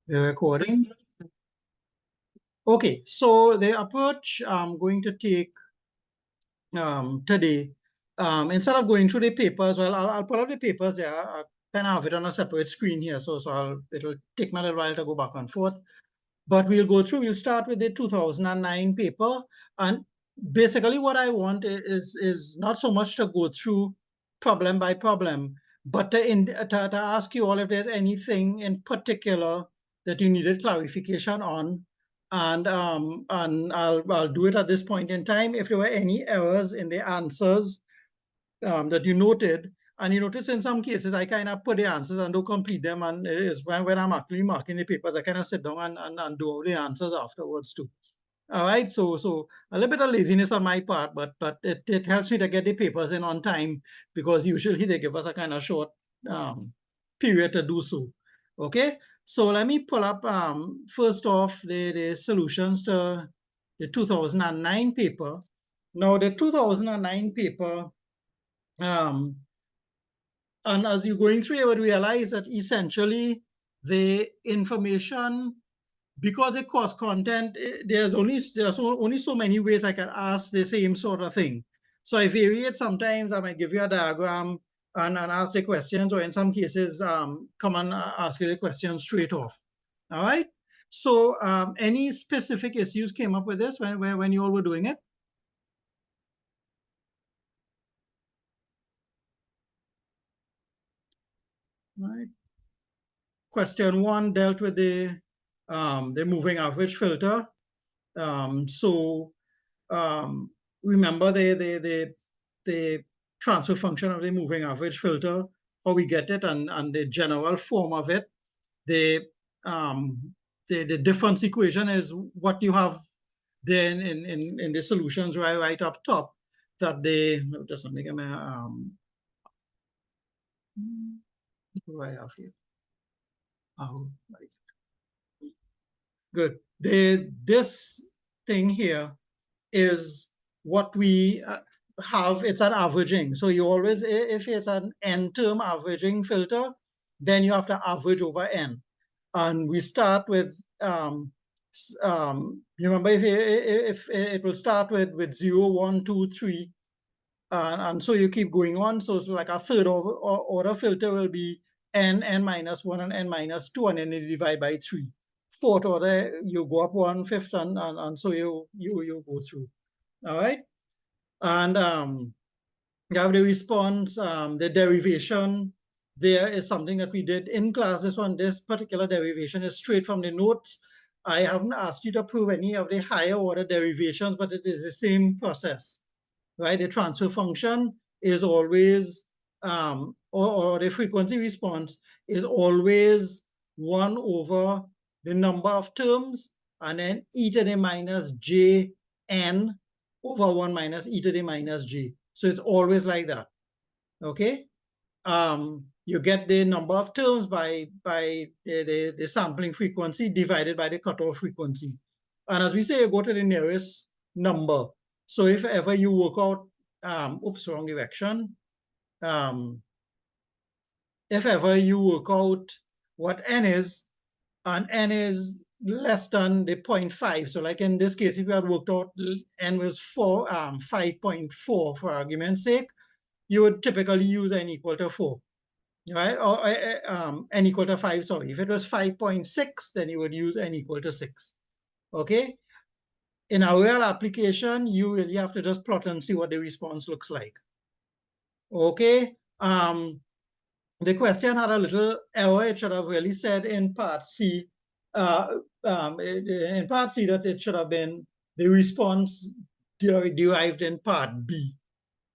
The recording. Okay, so the approach I'm going to take today, instead of going through the papers, well, I'll pull up the papers there. I kind of have it on a separate screen here, so it'll take me a little while to go back and forth. But we'll start with the 2009 paper. And basically what I want is not so much to go through problem by problem, but to ask you all if there's anything in particular that you needed clarification on. And I'll do it at this point in time. If there were any errors in the answers that you noted, and you notice in some cases, I kind of put the answers and don't complete them. And it is when I'm actually marking the papers, I kind of sit down and do all the answers afterwards too. All right, so a little bit of laziness on my part, but it helps me to get the papers in on time, because usually they give us a kind of short period to do so. Okay, so let me pull up first off the solutions to the 2009 paper. Now the 2009 paper, and as you're going through, you would realize that essentially the information, because the course content, there's only so many ways I can ask the same sort of thing. So I vary it. Sometimes I might give you a diagram and ask the questions, or in some cases, come and ask you the questions straight off. All right. So any specific issues came up with this when you all were doing it? Right. Question 1 dealt with the moving average filter. Remember the transfer function of the moving average filter, how we get it, and the general form of it. The difference equation is what you have then in the solutions right up top. That they just let me get my what do I have here? Oh, right. Good. This thing here is what we have. It's an averaging. So you always, if it's an n-term averaging filter, then you have to average over n. And we start with, you remember, if it will start with 0, 1, 2, 3, and so you keep going on. So it's like a third order filter will be n minus 1 and n minus 2, and then you divide by 3. Fourth order, you go up 1/5, and so you go through. All right. And you have the response, the derivation. There is something that we did in class. This particular derivation is straight from the notes. I haven't asked you to prove any of the higher order derivations, but it is the same process, right? The transfer function is always, or the frequency response is always 1 over the number of terms, and then e to the minus j n over 1 minus e to the minus j. So it's always like that, okay? You get the number of terms by the sampling frequency divided by the cutoff frequency. And as we say, you go to the nearest number. So if ever you work out, oops, wrong direction. If ever you work out what n is, and n is less than the 0.5. So like in this case, if you had worked out n was 5.4 for argument's sake, you would typically use n equal to 4, right? Or n equal to 5, sorry. If it was 5.6, then you would use n equal to 6, okay? In a real application, you really have to just plot and see what the response looks like, okay? The question had a little error. It should have really said in part C, in part C, that it should have been the response derived in part B,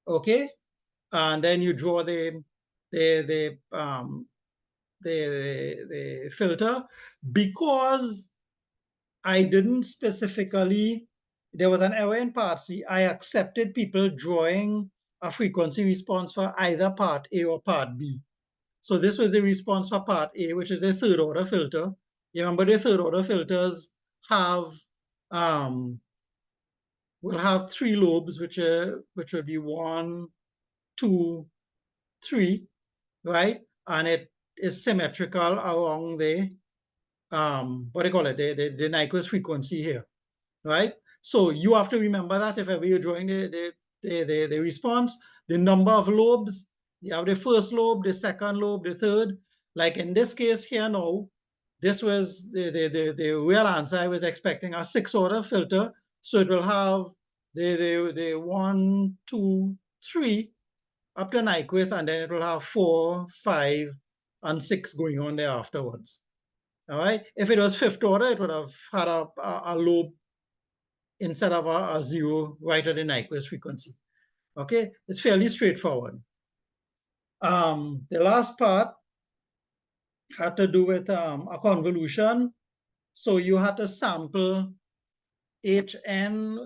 okay? And then you draw the filter. Because I didn't specifically, there was an error in part C, I accepted people drawing a frequency response for either part A or part B. So this was the response for part A, which is a third order filter. You remember the third order filters have will have 3 lobes, which will be 1, 2, 3, right? And it is symmetrical along the what do you call it, the Nyquist frequency here, right? So you have to remember that if ever you're drawing the response, the number of lobes, you have the first lobe, the second lobe, the third. Like in this case here now, this was the real answer. I was expecting a 6-order filter. So it will have the 1, 2, 3 up to Nyquist, and then it will have 4, 5, and 6 going on there afterwards. All right. If it was 5th order, it would have had a lobe instead of a 0 right at the Nyquist frequency. Okay, it's fairly straightforward. The last part had to do with a convolution. So you had to sample HN,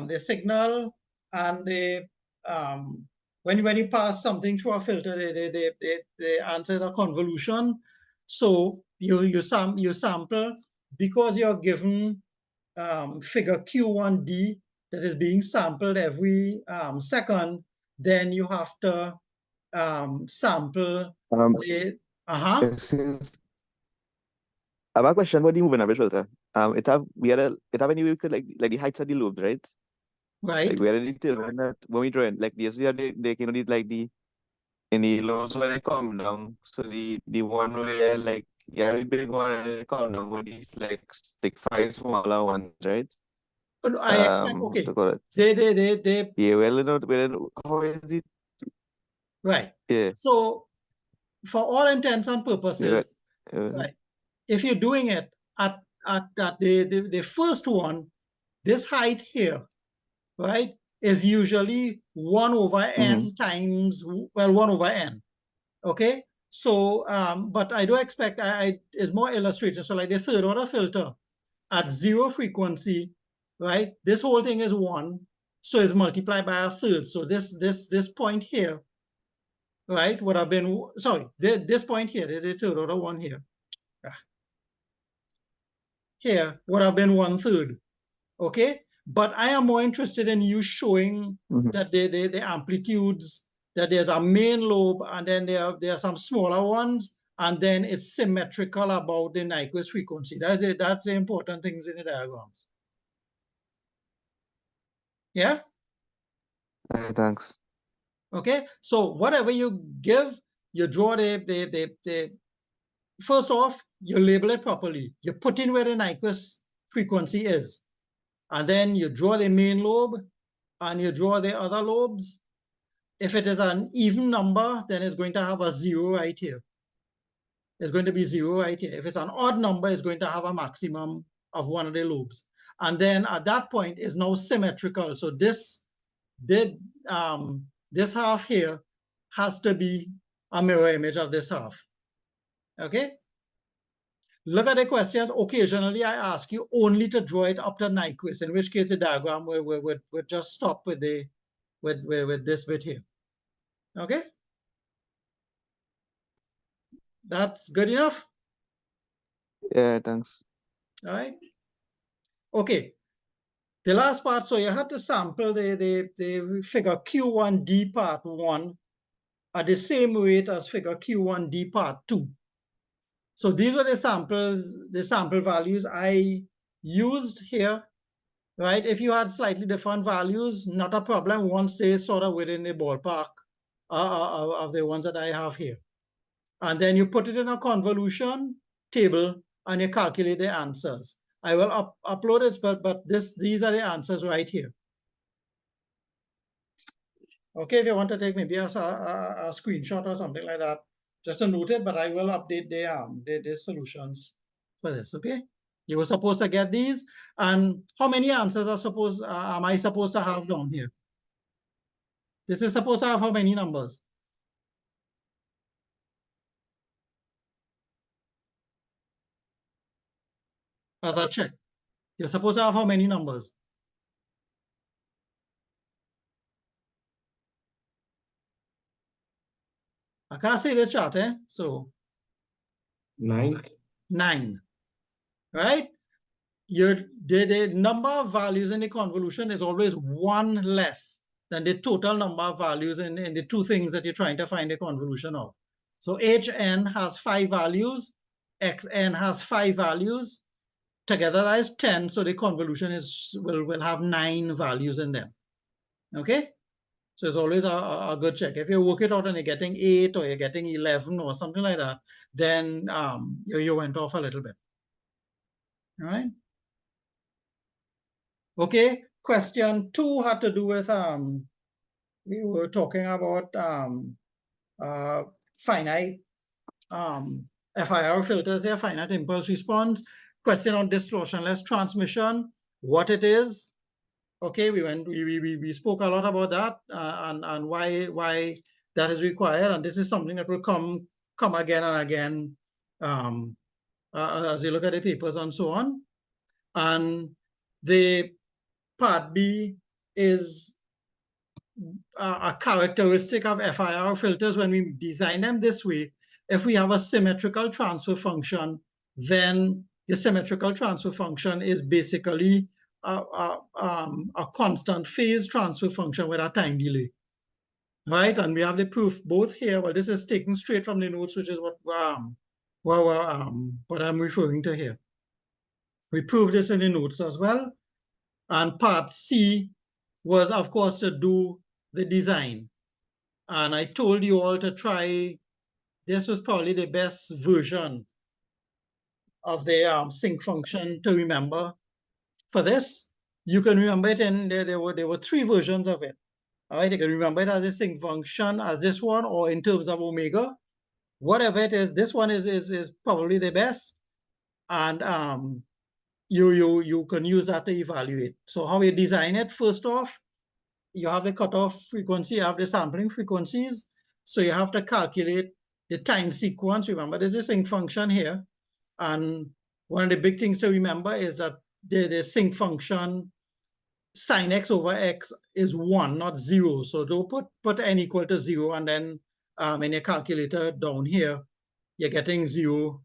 the signal, and the when you pass something through a filter, the answer is a convolution. So you sample, because you're given figure Q1D that is being sampled every second, then you have to sample the I have a question about the moving average filter. It have any way we could like the heights of the lobes, right? Right. Like we had a determine that when we draw it, like these are they can only like in the lobes when they come down. So the one where like the big one and they come down with the like 5 smaller ones, right? I expect okay. To call it. They yeah, well, how is it? Right. Yeah. So for all intents and purposes, right, if you're doing it at the first one, this height here, right, is usually 1 over n times, well, 1 over n. Okay. So, but I do expect it's more illustrated. So like the 3rd order filter at 0 frequency, right? This whole thing is 1. So it's multiplied by a third. So this point here, right, would have been, sorry, this point here, there's a 3rd order one here. Here would have been 1/3. Okay. But I am more interested in you showing that the amplitudes, that there's a main lobe, and then there are some smaller ones, and then it's symmetrical about the Nyquist frequency. That's the important things in the diagrams. Yeah? Thanks. Okay, so whatever you give, you draw the first off, you label it properly. You put in where the Nyquist frequency is, and then you draw the main lobe, and you draw the other lobes. If it is an even number, then it's going to have a 0 right here. It's going to be 0 right here. If it's an odd number, it's going to have a maximum of one of the lobes. And then at that point, it's now symmetrical. So this half here has to be a mirror image of this half. Okay? Look at the questions. Occasionally, I ask you only to draw it up to Nyquist, in which case the diagram would just stop with this bit here. Okay? That's good enough? Yeah, thanks. All right. Okay. The last part, so you had to sample the figure Q1D part 1 at the same rate as figure Q1D part 2. So these were the sample values I used here, right? If you had slightly different values, not a problem once they sort of within the ballpark of the ones that I have here. And then you put it in a convolution table and you calculate the answers. I will upload it, but these are the answers right here. Okay, if you want to take maybe a screenshot or something like that, just to note it, but I will update the solutions for this, okay? You were supposed to get these, and how many answers am I supposed to have down here? This is supposed to have how many numbers? As I check. You're supposed to have how many numbers? I can't see the chart, eh? So 9. 9, right? The number of values in the convolution is always 1 less than the total number of values in the two things that you're trying to find a convolution of. So Hn has 5 values, xn has 5 values. Together that is 10, so the convolution will have 9 values in them. Okay? So it's always a good check. If you work it out and you're getting 8 or you're getting 11 or something like that, then you went off a little bit. All right? Okay, question 2 had to do with, we were talking about finite FIR filters here, finite impulse response. Question on distortionless transmission, what it is. Okay, we spoke a lot about that and why that is required, and this is something that will come again and again as you look at the papers and so on. And the part B is a characteristic of FIR filters when we design them this way. If we have a symmetrical transfer function, then the symmetrical transfer function is basically a constant phase transfer function with a time delay, right? And we have the proof both here. Well, this is taken straight from the notes, which is what I'm referring to here. We proved this in the notes as well. And part C was, of course, to do the design. And I told you all to try, this was probably the best version of the sync function to remember. For this, you can remember it, and there were 3 versions of it. All right, you can remember it as a sync function, as this one, or in terms of omega. Whatever it is, this one is probably the best. And you can use that to evaluate. So how we design it, first off, you have the cutoff frequency, you have the sampling frequencies. So you have to calculate the time sequence. Remember, there's a sync function here. And one of the big things to remember is that the sync function sin x over x is 1, not 0. So don't put n equal to 0, and then in your calculator down here, you're getting 0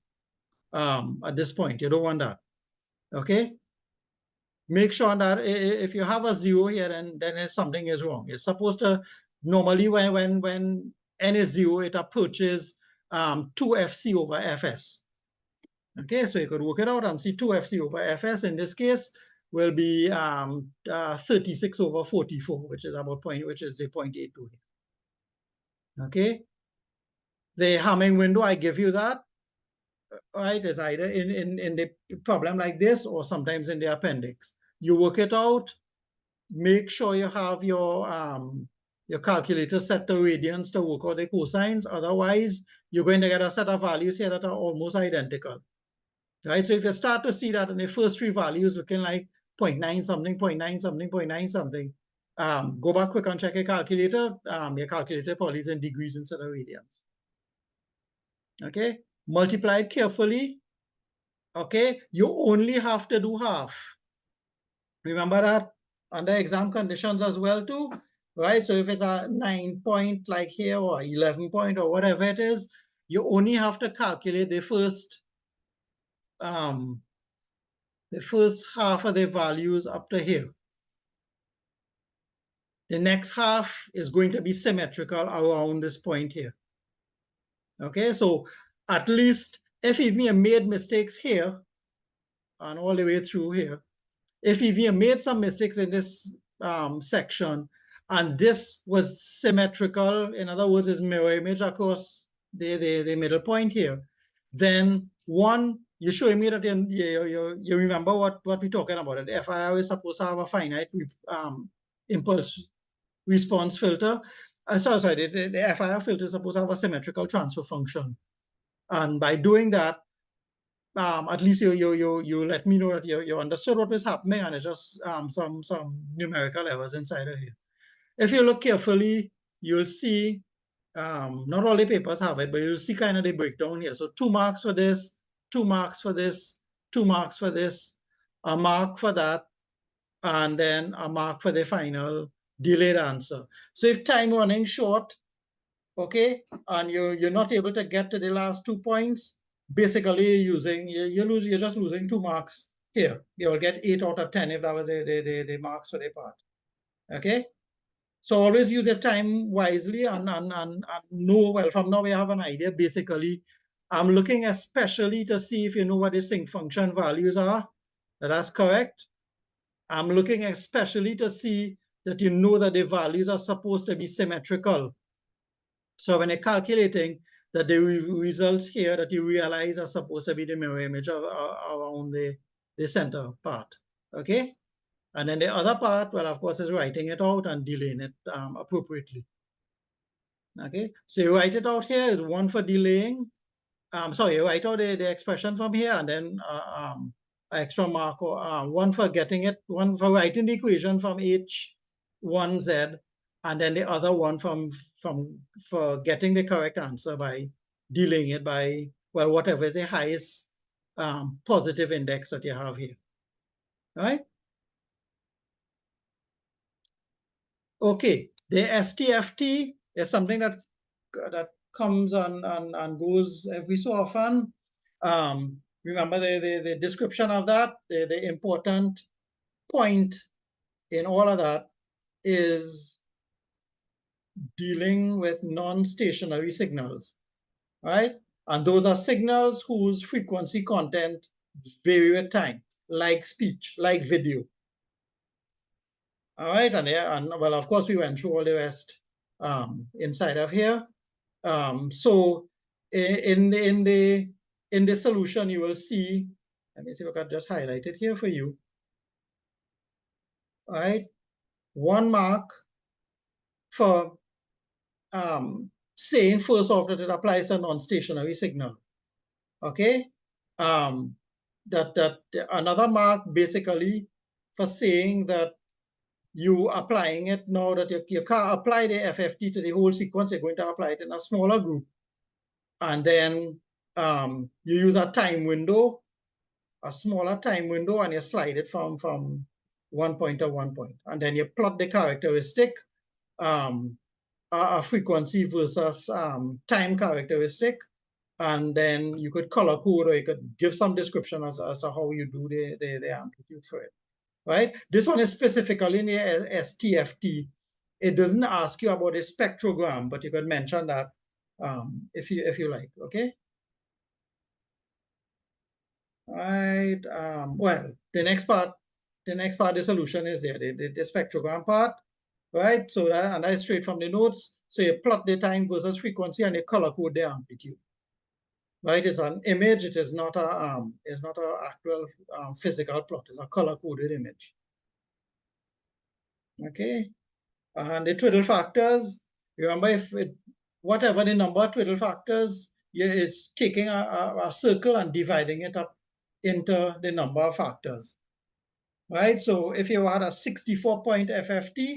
at this point. You don't want that. Okay? Make sure that if you have a 0 here, then something is wrong. It's supposed to, normally when n is 0, it approaches 2fc over fs. Okay, so you could work it out and see 2fc over fs in this case will be 36 over 44, which is the 0.82 here. Okay, the Hamming window, I give you that, right? It's either in the problem like this or sometimes in the appendix. You work it out. Make sure you have your calculator set to radians to work out the cosines. Otherwise, you're going to get a set of values here that are almost identical. Right? So if you start to see that in the first 3 values looking like 0.9 something, 0.9 something, 0.9 something, go back quick and check your calculator. Your calculator probably is in degrees instead of radians. Okay? Multiply it carefully. Okay? You only have to do half. Remember that under exam conditions as well too, right? So if it's a 9 point like here or 11 point or whatever it is, you only have to calculate the first half of the values up to here. The next half is going to be symmetrical around this point here. Okay, so at least if you made mistakes here and all the way through here, if you made some mistakes in this section and this was symmetrical, in other words, is mirror image across the middle point here, then one, you're showing me that you remember what we're talking about. The FIR is supposed to have a finite impulse response filter. Sorry, the FIR filter is supposed to have a symmetrical transfer function. And by doing that, at least you let me know that you understood what was happening, and it's just some numerical errors inside of here. If you look carefully, you'll see, not all the papers have it, but you'll see kind of the breakdown here. So 2 marks for this, 2 marks for this, 2 marks for this, a mark for that, and then a mark for the final delayed answer. So if time running short, okay, and you're not able to get to the last 2 points, basically you're just losing 2 marks here. You'll get 8 out of 10 if that was the marks for the part. Okay, so always use your time wisely and know, well, from now we have an idea basically I'm looking especially to see if you know what the sinc function values are. That's correct. I'm looking especially to see that you know that the values are supposed to be symmetrical. So when you're calculating, that the results here that you realize are supposed to be the mirror image of, around the center part, okay? And then the other part, well, of course, is writing it out and delaying it appropriately, okay? So you write it out here is one for delaying. Sorry, you write out the expression from here and then extra mark, or one for getting it, one for writing the equation from H1Z, and then the other one for getting the correct answer by dealing it by, well, whatever is the highest positive index that you have here, right? Okay, the STFT is something that comes and goes every so often. Remember the description of that, the important point in all of that is dealing with non-stationary signals, right? And those are signals whose frequency content vary with time, like speech, like video. All right, and well, of course, we went through all the rest inside of here. So in the solution, you will see, let me see if I can just highlight it here for you. All right, 1 mark for saying first off that it applies to non-stationary signal. Okay, that another mark basically for saying that you applying it now that you can't apply the FFT to the whole sequence, you're going to apply it in a smaller group. And then you use a time window, a smaller time window, and you slide it from 1 point to 1 point. And then you plot the characteristic, a frequency versus time characteristic. And then you could color code, or you could give some description as to how you do the amplitude for it, right? This one is specifically in the STFT. It doesn't ask you about a spectrogram, but you could mention that if you like, okay? Right. Well, the next part of the solution is there, the spectrogram part, right? So that is straight from the notes. So you plot the time versus frequency and you color code the amplitude. Right? It's an image. It is not a actual physical plot. It's a color coded image. Okay. And the twiddle factors. Remember, whatever the number of twiddle factors, it's taking a circle and dividing it up into the number of factors, right? So if you had a 64-point FFT,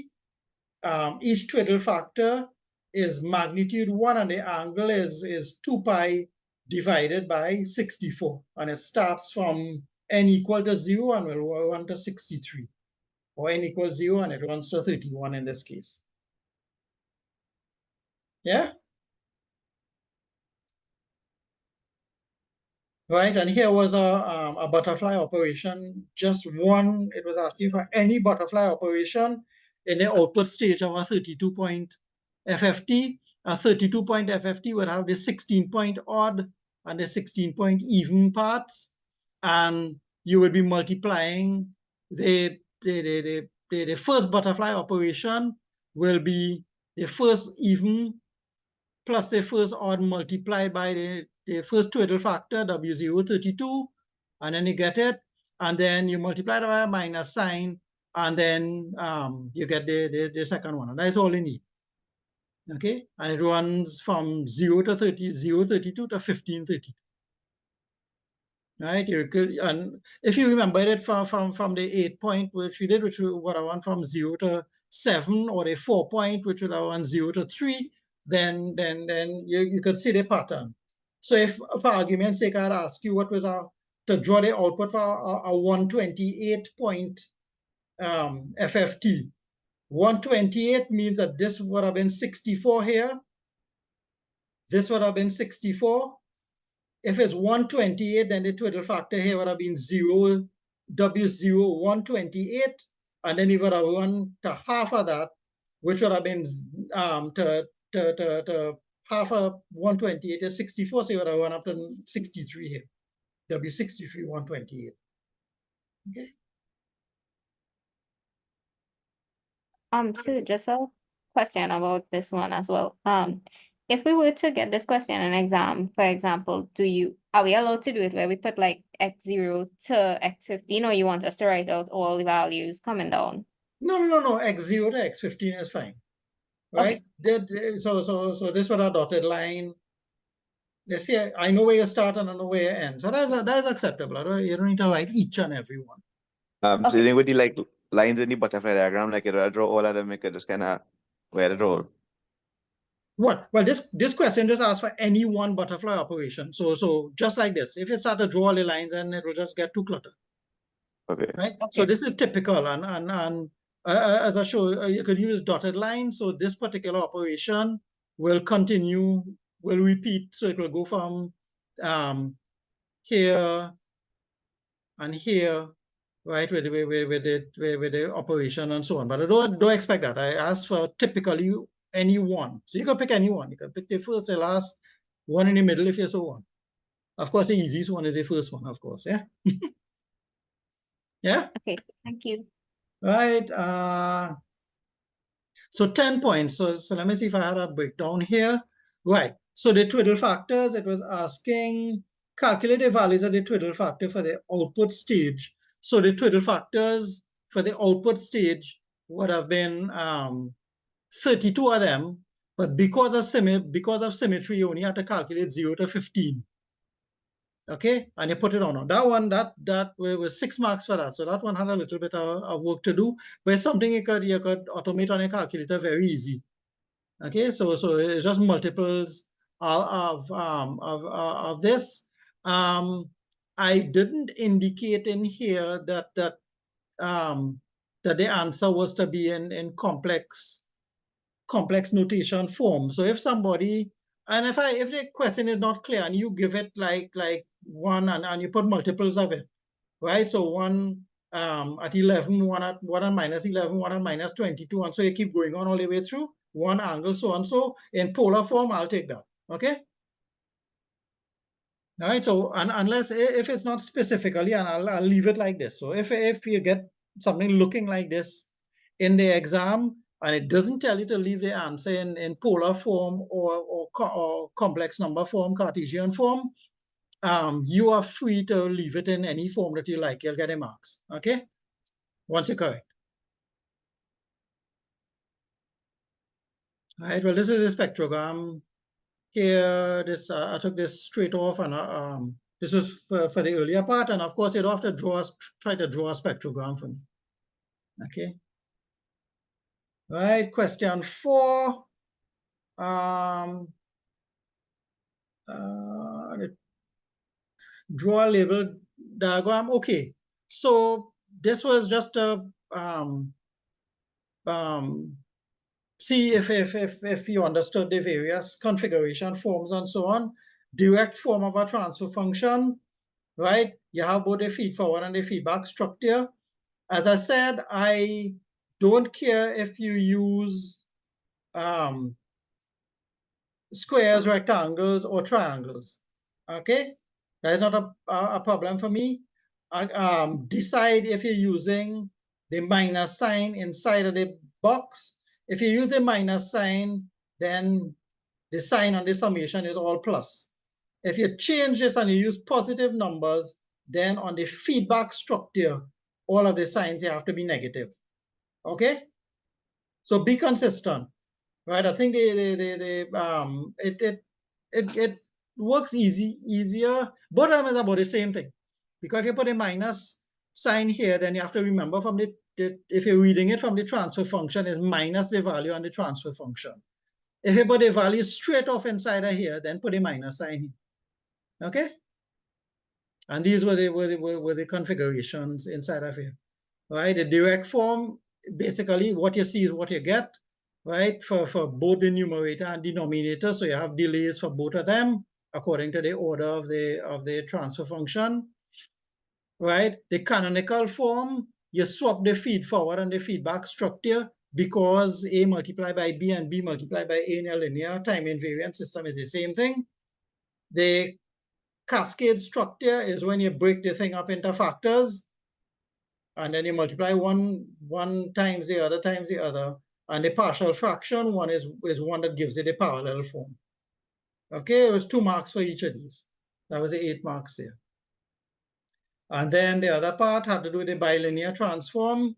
each twiddle factor is magnitude 1, and the angle is 2 pi divided by 64, and it starts from n equal to 0 and will run to 63, or n equals 0 and it runs to 31 in this case. Yeah. Right, and here was a butterfly operation, just one. It was asking for any butterfly operation in the output stage of a 32-point FFT. A 32-point FFT would have the 16-point odd and the 16-point even parts, and you would be multiplying the first butterfly operation will be the first even plus the first odd multiplied by the first twiddle factor, W032, and then you get it, and then you multiply it by a minus sign, and then you get the second one, and that's all you need. Okay, and it runs from 0 to 32 to 1532. Right, you could, and if you remember it from the 8-point, which we did, which would have run from 0 to 7, or the 4-point, which would have run 0 to 3, then you could see the pattern. So if, for argument's sake, I'd ask you what was to draw the output for a 128-point FFT. 128 means that this would have been 64 here. This would have been 64. If it's 128, then the twiddle factor here would have been 0, W0, 128, and then you would have run to half of that, which would have been to half of 128 is 64, so you would have run up to 63 here. There'll be 63, 128. Okay. So just a question about this one as well. If we were to get this question in an exam, for example, are we allowed to do it where we put like x0 to x15, or you want us to write out all the values coming down? No, x0 to x15 is fine. Right? Okay. So this was a dotted line. Let's see, I know where you start and I know where you end. So that's acceptable. Right? You don't need to write each and every one. So you think with the like lines in the butterfly diagram, like you draw all of them, make it just kind of where it roll. What? Well, this question just asks for any one butterfly operation. So just like this, if you start to draw all the lines, and it will just get too cluttered. Okay. Right. So this is typical, and as I show, you could use dotted lines. So this particular operation will continue, will repeat. So it will go from here and here, right, with the operation and so on. But I don't expect that. I ask for typically any one. So you can pick any one. You can pick the first, the last, one in the middle if you so want. Of course, the easiest one is the first one, of course. Yeah. Yeah. Okay, thank you. Right. So 10 points. So let me see if I had a breakdown here. Right. So the twiddle factors, it was asking calculate the values of the twiddle factor for the output stage. So the twiddle factors for the output stage would have been 32 of them, but because of symmetry, you only have to calculate 0 to 15. Okay, and you put it on. That one, that was 6 marks for that. So that one had a little bit of work to do, but it's something you could automate on a calculator very easy. Okay, so it's just multiples of this. I didn't indicate in here that the answer was to be in complex notation form. So if somebody, and if the question is not clear and you give it like one and you put multiples of it, right? So one at 11, one at minus 11, one at minus 22, and so you keep going on all the way through one angle, so on. So in polar form, I'll take that. Okay. All right. So unless if it's not specifically, and I'll leave it like this. So if you get something looking like this in the exam, and it doesn't tell you to leave the answer in polar form or complex number form, Cartesian form, you are free to leave it in any form that you like. You'll get a marks. Okay, once you're correct. All right. Well, this is a spectrogram. Here, this I took this straight off, and this was for the earlier part, and of course, you don't have to try to draw a spectrogram for me. Okay. All right. Question 4. Draw a label diagram. Okay. So this was just a see if you understood the various configuration forms and so on. Direct form of a transfer function, right? You have both the feed forward and the feedback structure. As I said, I don't care if you use squares, rectangles, or triangles. Okay, that is not a problem for me. Decide if you're using the minus sign inside of the box. If you use a minus sign, then the sign on the summation is all plus. If you change this and you use positive numbers, then on the feedback structure, all of the signs have to be negative. Okay, so be consistent. Right, I think it works easier. Both of them is about the same thing, because if you put a minus sign here, then you have to remember from if you're reading it from the transfer function, is minus the value on the transfer function. If you put a value straight off inside of here, then put a minus sign here. Okay, and these were the configurations inside of here. Right, the direct form, basically what you see is what you get. Right, for both the numerator and denominator. So you have delays for both of them according to the order of the transfer function. Right, the canonical form, you swap the feed forward and the feedback structure. because A multiplied by B and B multiplied by A in a linear time invariant system is the same thing. The cascade structure is when you break the thing up into factors, and then you multiply one times the other times the other, and the partial fraction one is one that gives it a parallel form. Okay, it was 2 marks for each of these. That was the 8 marks there. And then the other part had to do with the bilinear transform.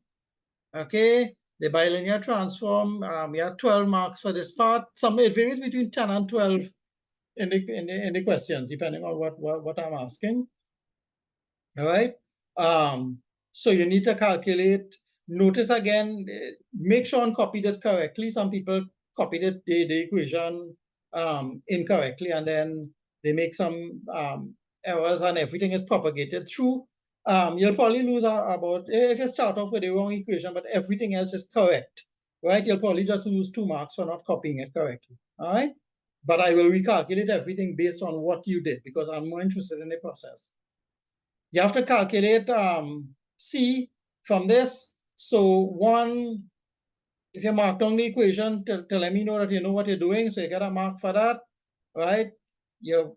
Okay, the bilinear transform, we had 12 marks for this part. It varies between 10 and 12 in the questions, depending on what I'm asking. All right. So you need to calculate. Notice again, make sure and copy this correctly. Some people copied the equation incorrectly, and then they make some errors, and everything is propagated through. You'll probably lose about, if you start off with the wrong equation, but everything else is correct, right? You'll probably just lose 2 marks for not copying it correctly. All right. But I will recalculate everything based on what you did, because I'm more interested in the process. You have to calculate C from this. So if you mark down the equation to let me know that you know what you're doing, so you get a mark for that, right? You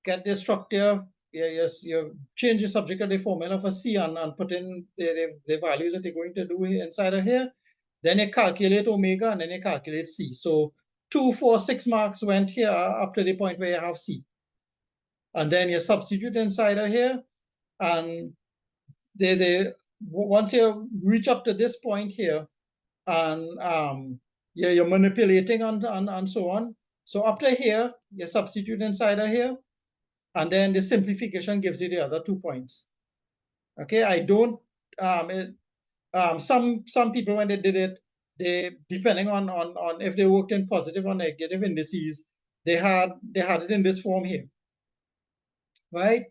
get the structure, you change the subject of the formula for C and put in the values that you're going to do inside of here. Then you calculate omega, and then you calculate C. So 2, 4, 6 marks went here up to the point where you have C. And then you substitute inside of here, and once you reach up to this point here, and you're manipulating and so on. So up to here, you substitute inside of here, and then the simplification gives you the other 2 points. Okay, I don't. Some people, when they did it, they, depending on if they worked in positive or negative indices, they had it in this form here, right?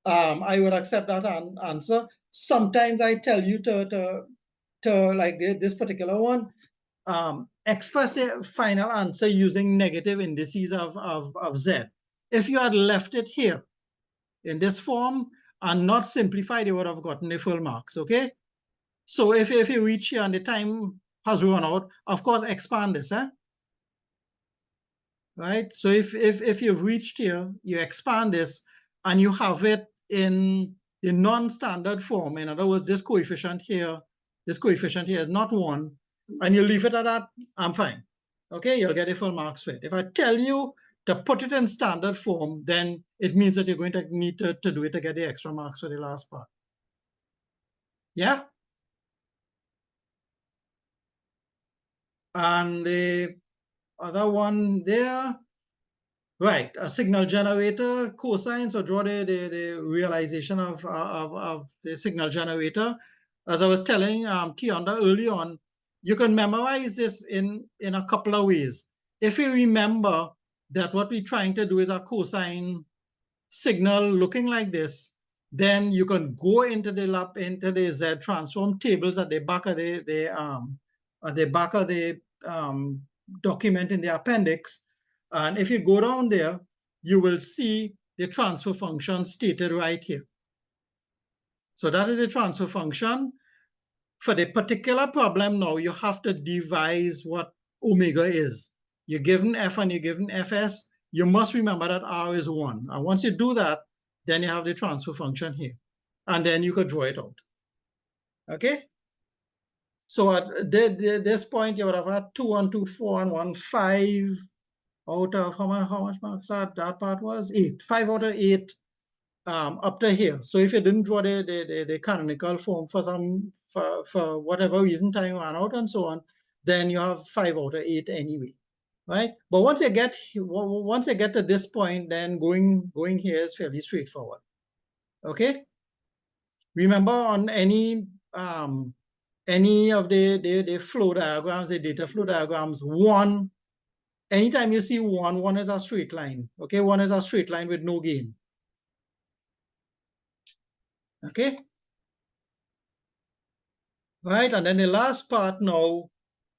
I would accept that answer. Sometimes I tell you to like this particular one, express a final answer using negative indices of Z. If you had left it here in this form and not simplified, you would have gotten the full marks, okay? So if you reach here and the time has run out, of course, expand this, right? So if you've reached here, you expand this, and you have it in the non-standard form. In other words, this coefficient here is not 1, and you leave it at that, I'm fine. Okay, you'll get a full marks for it. If I tell you to put it in standard form, then it means that you're going to need to do it to get the extra marks for the last part. Yeah? And the other one there, right, a signal generator, cosine, so draw the realization of the signal generator. As I was telling Tionda early on, you can memorize this in a couple of ways. If you remember that what we're trying to do is a cosine signal looking like this, then you can go into the Z transform tables at the back of the document in the appendix. And if you go down there, you will see the transfer function stated right here. So that is the transfer function. For the particular problem now, you have to devise what omega is. You're given F and you're given Fs. You must remember that R is 1. And once you do that, then you have the transfer function here. And then you could draw it out. Okay? So at this point, you would have had 2, 1, 2, 4, and 1, 5 out of how much marks that part was? 8. 5 out of 8 up to here. So if you didn't draw the canonical form for whatever reason, time ran out and so on, then you have 5 out of 8 anyway, right? But once you get to this point, then going here is fairly straightforward. Okay. Remember, on any of the flow diagrams, the data flow diagrams, anytime you see 1 is a straight line. Okay, 1 is a straight line with no gain. Okay. Right, and then the last part now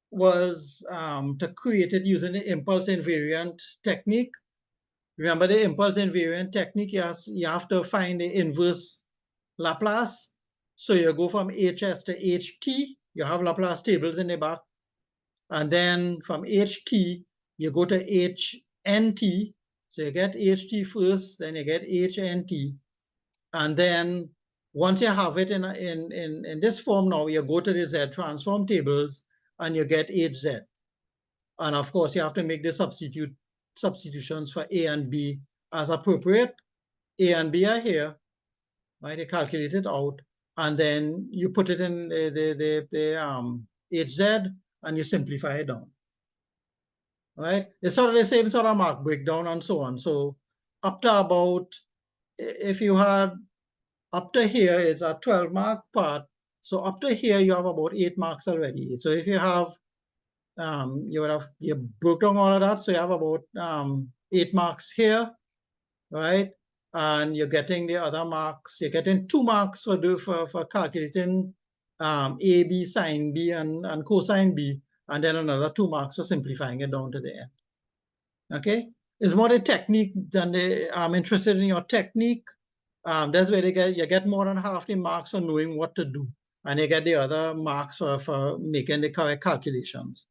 was to create it using the impulse invariant technique. Remember the impulse invariant technique, you have to find the inverse Laplace. So you go from HS to HT, you have Laplace tables in the back. And then from HT, you go to HNT. So you get HT first, then you get HNT. And then once you have it in this form now, you go to the Z transform tables and you get HZ. And of course, you have to make the substitutions for A and B as appropriate. A and B are here, right? You calculate it out. And then you put it in the HZ and you simplify it down. Right? It's sort of the same sort of mark breakdown and so on. So up to about, if you had up to here, it's a 12 mark part. So up to here, you have about 8 marks already. So if you have, you broke down all of that. So you have about 8 marks here, right? And you're getting the other marks. You're getting 2 marks for calculating A, B, sine B, and cosine B, and then another 2 marks for simplifying it down to the end. Okay, it's more a technique than I'm interested in your technique. That's where you get more than half the marks for knowing what to do, and you get the other marks for making the correct calculations.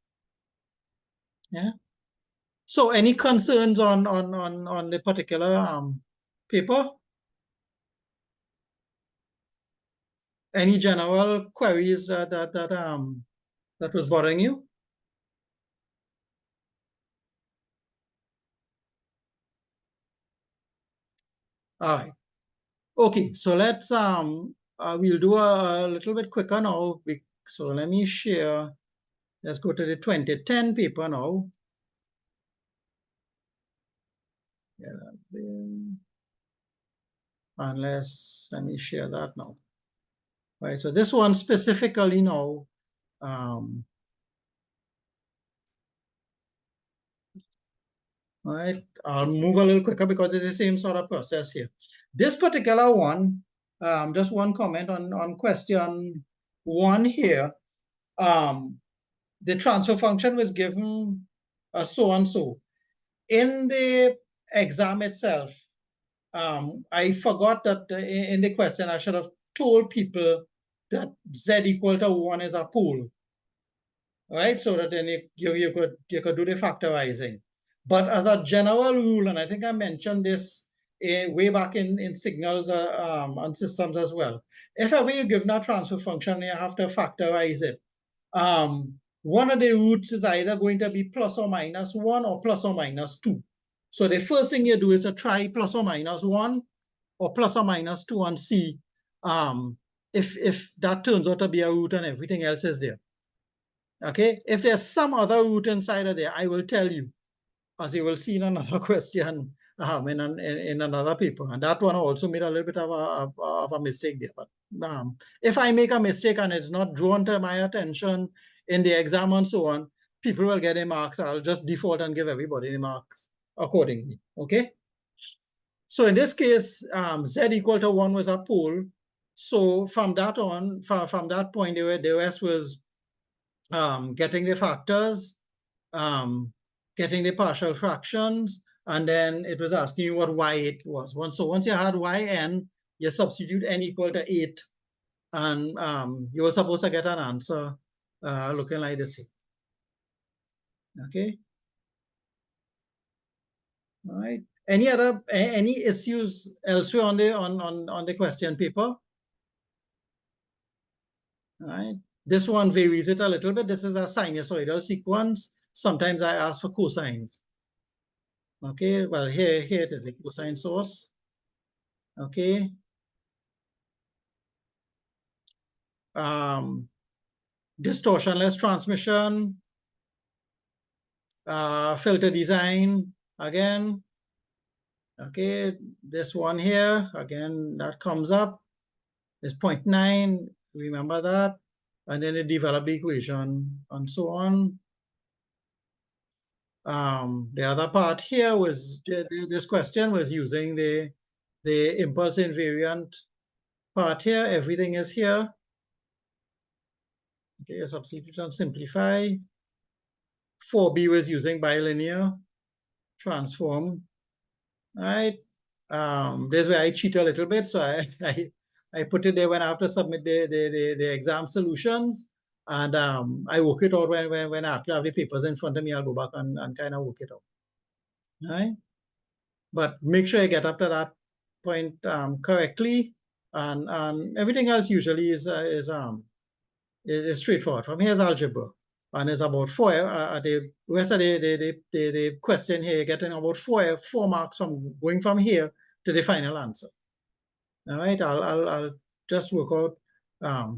Yeah. So, any concerns on the particular paper? Any general queries that was bothering you? All right. Okay, so let's we'll do a little bit quicker now. So let me share. Let's go to the 2010 paper now. Unless, let me share that now. Right, so this one specifically now, right, I'll move a little quicker because it's the same sort of process here. This particular one, just one comment on question 1 here. The transfer function was given so and so. In the exam itself, I forgot that in the question, I should have told people that Z equal to 1 is a pole, right? So that then you could do the factorizing. But as a general rule, and I think I mentioned this way back in signals and systems as well. If ever you're given a transfer function, you have to factorize it. One of the roots is either going to be plus or minus 1 or plus or minus 2. So the first thing you do is to try plus or minus 1 or plus or minus 2 and see if that turns out to be a root and everything else is there. Okay, if there's some other root inside of there, I will tell you, as you will see in another question in another paper. And that one also made a little bit of a mistake there. But if I make a mistake and it's not drawn to my attention in the exam and so on, people will get the marks. I'll just default and give everybody the marks accordingly. Okay. So in this case, Z equal to 1 was a pole. So from that on, from that point, the rest was getting the factors, getting the partial fractions, and then it was asking you what y8 was. So once you had yn, you substitute n equal to 8, and you were supposed to get an answer looking like this here. Okay. All right. Any issues elsewhere on the question paper? All right. This one varies it a little bit. This is a sinusoidal sequence. Sometimes I ask for cosines. Okay, well, here it is, a cosine source. Okay. Distortionless transmission, filter design, again. Okay, this one here, again, that comes up. It's 0.9, remember that. And then it developed the equation and so on. The other part here was, this question was using the impulse invariant part here. Everything is here. Okay, substitute and simplify. 4b was using bilinear transform. All right. This is where I cheat a little bit. So I put it there when I have to submit the exam solutions. And I work it out when I have the papers in front of me. I'll go back and kind of work it out. All right. But make sure you get up to that point correctly, and everything else usually is straightforward. From here is algebra, and it's about the rest of the question here, you're getting about four marks from going from here to the final answer. All right, I'll just work out I'll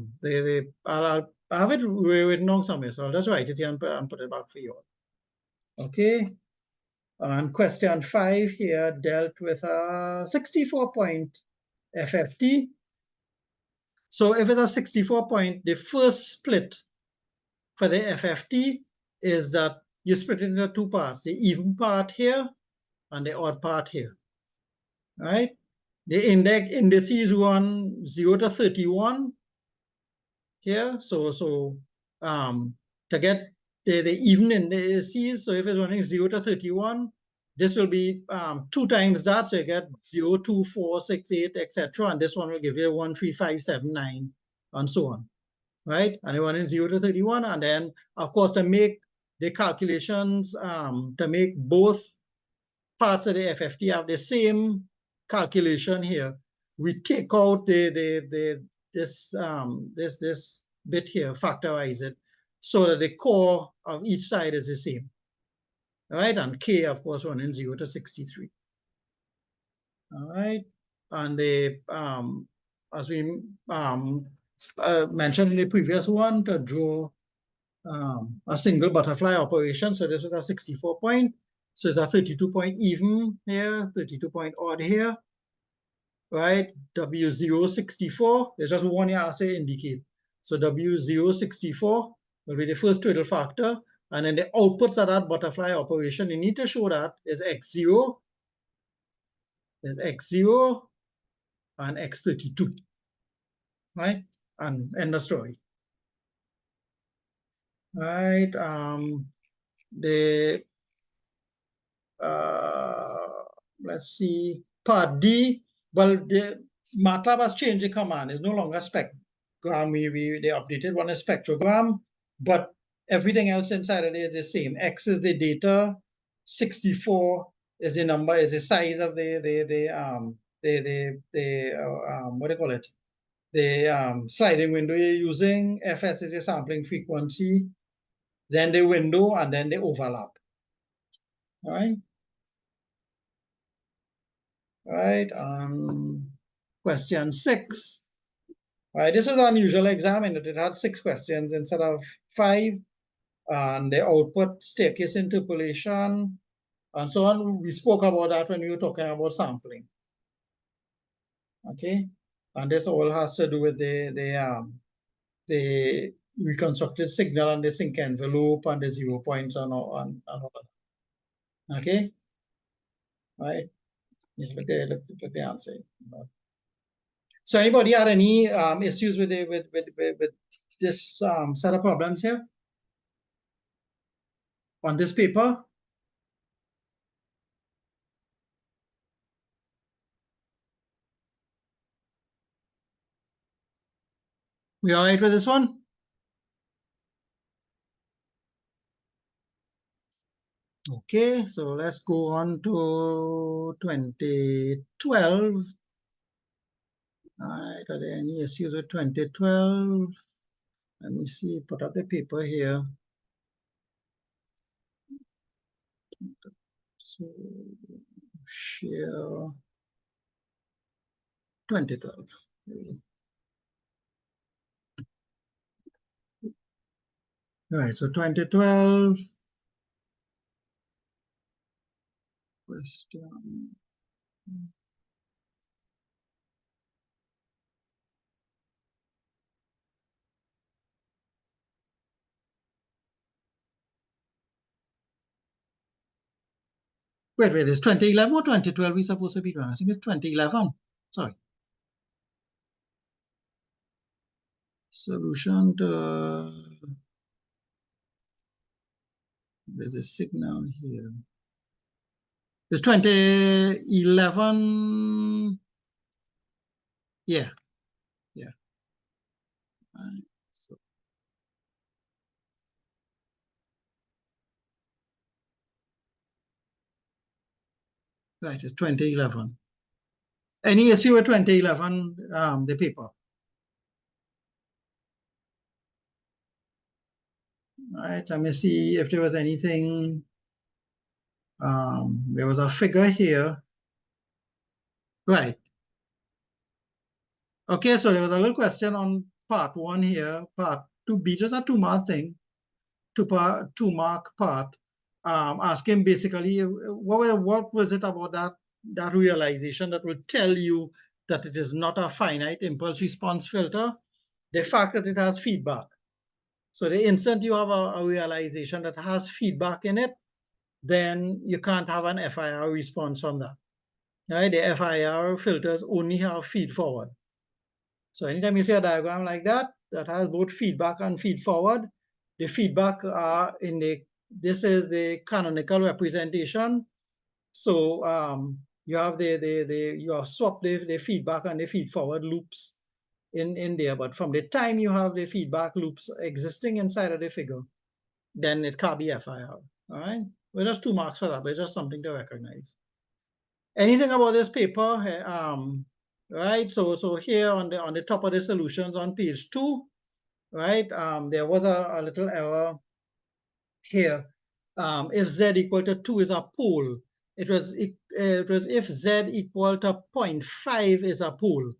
have it written down somewhere, so I'll just write it here and put it back for you all. Okay. And question 5 here dealt with a 64-point FFT. So if it's a 64-point, the first split for the FFT is that you split it into two parts, the even part here and the odd part here, right? The indices run 0 to 31 here. So to get the even indices, so if it's running 0 to 31, this will be 2 times that, so you get 0, 2, 4, 6, 8, etc. And this one will give you 1, 3, 5, 7, 9, and so on, right? And you run in 0 to 31, and then of course to make the calculations, to make both parts of the FFT have the same calculation here, we take out this bit here, factorize it, so that the core of each side is the same. All right, and K, of course, running 0 to 63. All right, and the as we mentioned in the previous one, to draw a single butterfly operation. So this was a 64-point. So it's a 32-point even here, 32-point odd here, right? W064, there's just one you have to indicate. So W064 will be the first total factor. And then the outputs of that butterfly operation, you need to show that is X0, there's X0 and X32, right? And end of story. Right, let's see, part D, well, the MATLAB has changed the command. It's no longer spectrogram. They updated one is spectrogram, but everything else inside of it is the same. X is the data, 64 is the number, is the size of what do you call it? The sliding window you're using. Fs is your sampling frequency, then the window, and then the overlap. All right. Right, question 6. Right, this was an unusual exam in that it had 6 questions instead of 5, and the output staircase interpolation and so on. We spoke about that when we were talking about sampling. Okay, and this all has to do with the reconstructed signal and the sync envelope and the 0 points and all that. Okay, right. Yeah, look at the answer. So anybody had any issues with this set of problems here on this paper? We all right with this one? Okay, so let's go on to 2012. All right, are there any issues with 2012? Let me see, put up the paper here. So, share 2012. Right, so 2012. Question. Wait, is 2011 or 2012 we supposed to be doing? I think it's 2011. Sorry. Solution to, there's a signal here. It's 2011. Yeah. Right. So Right, it's 2011. Any issue with 2011, the paper? All right, let me see if there was anything. There was a figure here. Right. Okay, so there was a little question on part 1 here, part 2B, just a 2-mark thing, 2-mark part, asking basically what was it about that realization that would tell you that it is not a finite impulse response filter, the fact that it has feedback. So the instant you have a realization that has feedback in it, then you can't have an FIR response from that. Right? The FIR filters only have feed forward. So anytime you see a diagram like that, that has both feedback and feed forward, the feedback are this is the canonical representation. So you have you have swapped the feedback and the feed forward loops in there. But from the time you have the feedback loops existing inside of the figure, then it can't be FIR. All right. Well, just 2 marks for that, but it's just something to recognize. Anything about this paper? Right. So here on the top of the solutions on page 2, right? There was a little error here. If z equal to 2 is a pole, it was if z equal to 0.5 is a pole.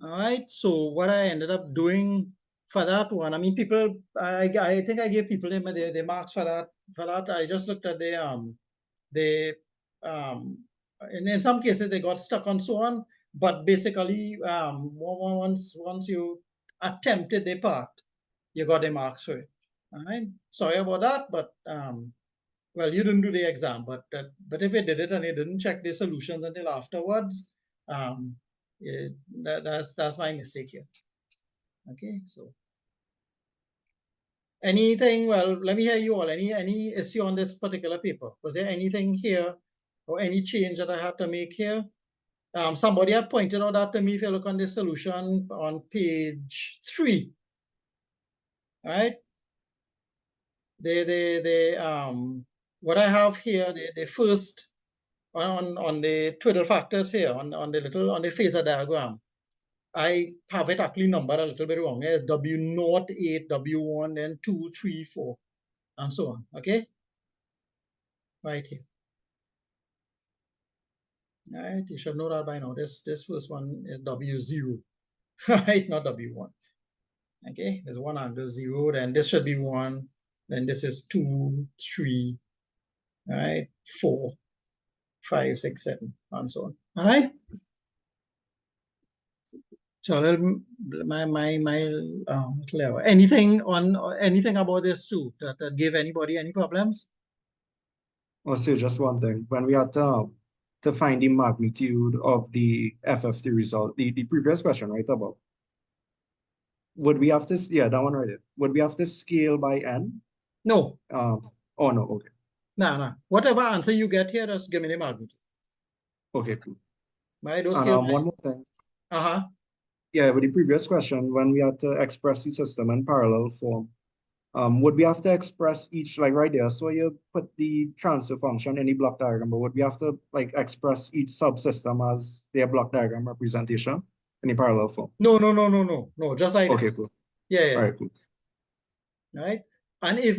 All right. So what I ended up doing for that one, I mean, people, I think I gave people the marks for that. I just looked at in some cases they got stuck on so on, but basically once you attempted the part, you got the marks for it. All right. Sorry about that, but well, you didn't do the exam, but if you did it and you didn't check the solutions until afterwards, that's my mistake here. Okay, so anything? Well, let me hear you all. Any issue on this particular paper? Was there anything here or any change that I had to make here? Somebody had pointed out that to me. If you look on the solution on page 3, all right? What I have here, the first on the twiddle factors here on the phasor diagram, I have it actually numbered a little bit wrong. There's W0, 8, W1, then 2, 3, 4, and so on. Okay, right here. All right, you should know that by now. This first one is W0, right? Not W1. Okay, there's 1 under 0. Then this should be 1. Then this is 2, 3, all right, 4, 5, 6, 7, and so on. All right. So anything about this too that gave anybody any problems? Also, just one thing. When we had to find the magnitude of the FFT result, the previous question, right, about would we have to, yeah, that one right there. Would we have to scale by n? No. Oh, no, okay. No. Whatever answer you get here, just give me the magnitude. Okay, cool. Right, those scale one more thing. Uh-huh. Yeah, with the previous question, when we had to express the system in parallel form, would we have to express each, like right there? So you put the transfer function in the block diagram, but would we have to like express each subsystem as their block diagram representation in the parallel form? No, just like Okay, this. cool. Yeah. All right, cool. Right. And if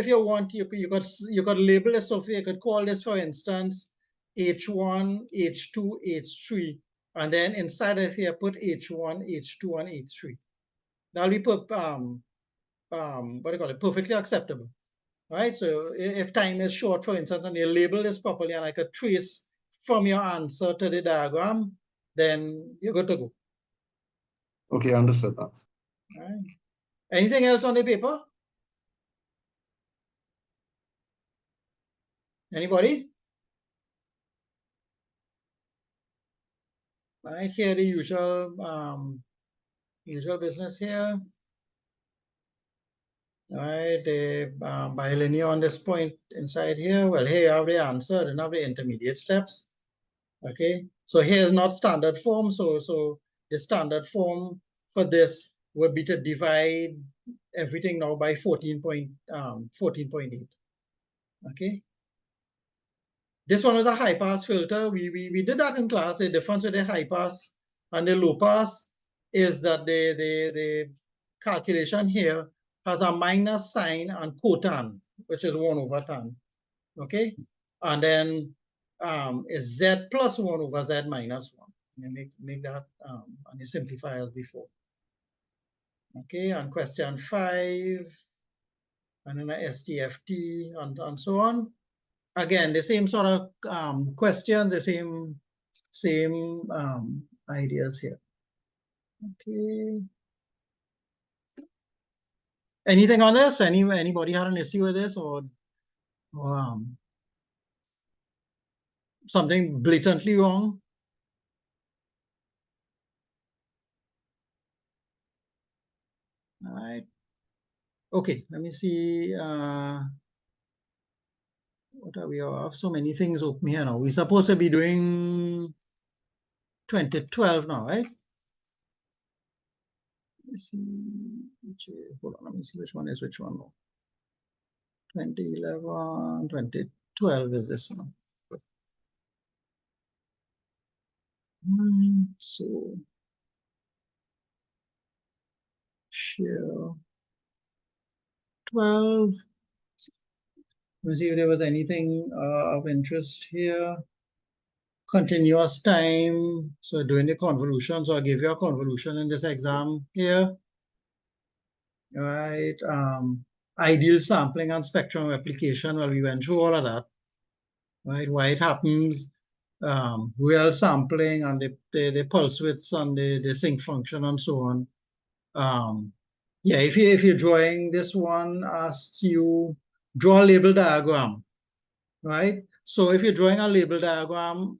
you want, you could label it. So you could call this, for instance, H1, H2, H3, and then inside of here put H1, H2, and H3. That'll be what do you call it? Perfectly acceptable. Right. So if time is short, for instance, and you label this properly, and I could trace from your answer to the diagram, then you're good to go. Okay, understood that. All right. Anything else on the paper? Anybody? Right here, the usual business here. All right, the bilinear on this point inside here. Well, here you have the answer, then have the intermediate steps. Okay, so here is not standard form. So the standard form for this would be to divide everything now by 14.8. Okay. this one was a high pass filter. We did that in class. The difference with the high pass and the low pass is that the calculation here has a minus sign and cotan, which is 1 over tan. Okay, and then is z plus 1 over z minus 1. Make that and you simplify as before. Okay, and question 5, and then a STFT and so on. Again, the same sort of question, the same ideas here. Okay. Anything on this? Anybody had an issue with this, or something blatantly wrong? All right. Okay, let me see. What are we off? So many things open here now. We're supposed to be doing 2012 now, right? Let me see. Hold on, let me see which one is which one now. 2011, 2012 is this one. So share 12. Let me see if there was anything of interest here. Continuous time. So doing the convolution. So I'll give you a convolution in this exam here. All right. Ideal sampling and spectrum replication. Well, we went through all of that. Right. Why it happens. Real sampling and the pulse widths and the sync function and so on. Yeah, if you're drawing this one, asks you draw a label diagram, right? So if you're drawing a label diagram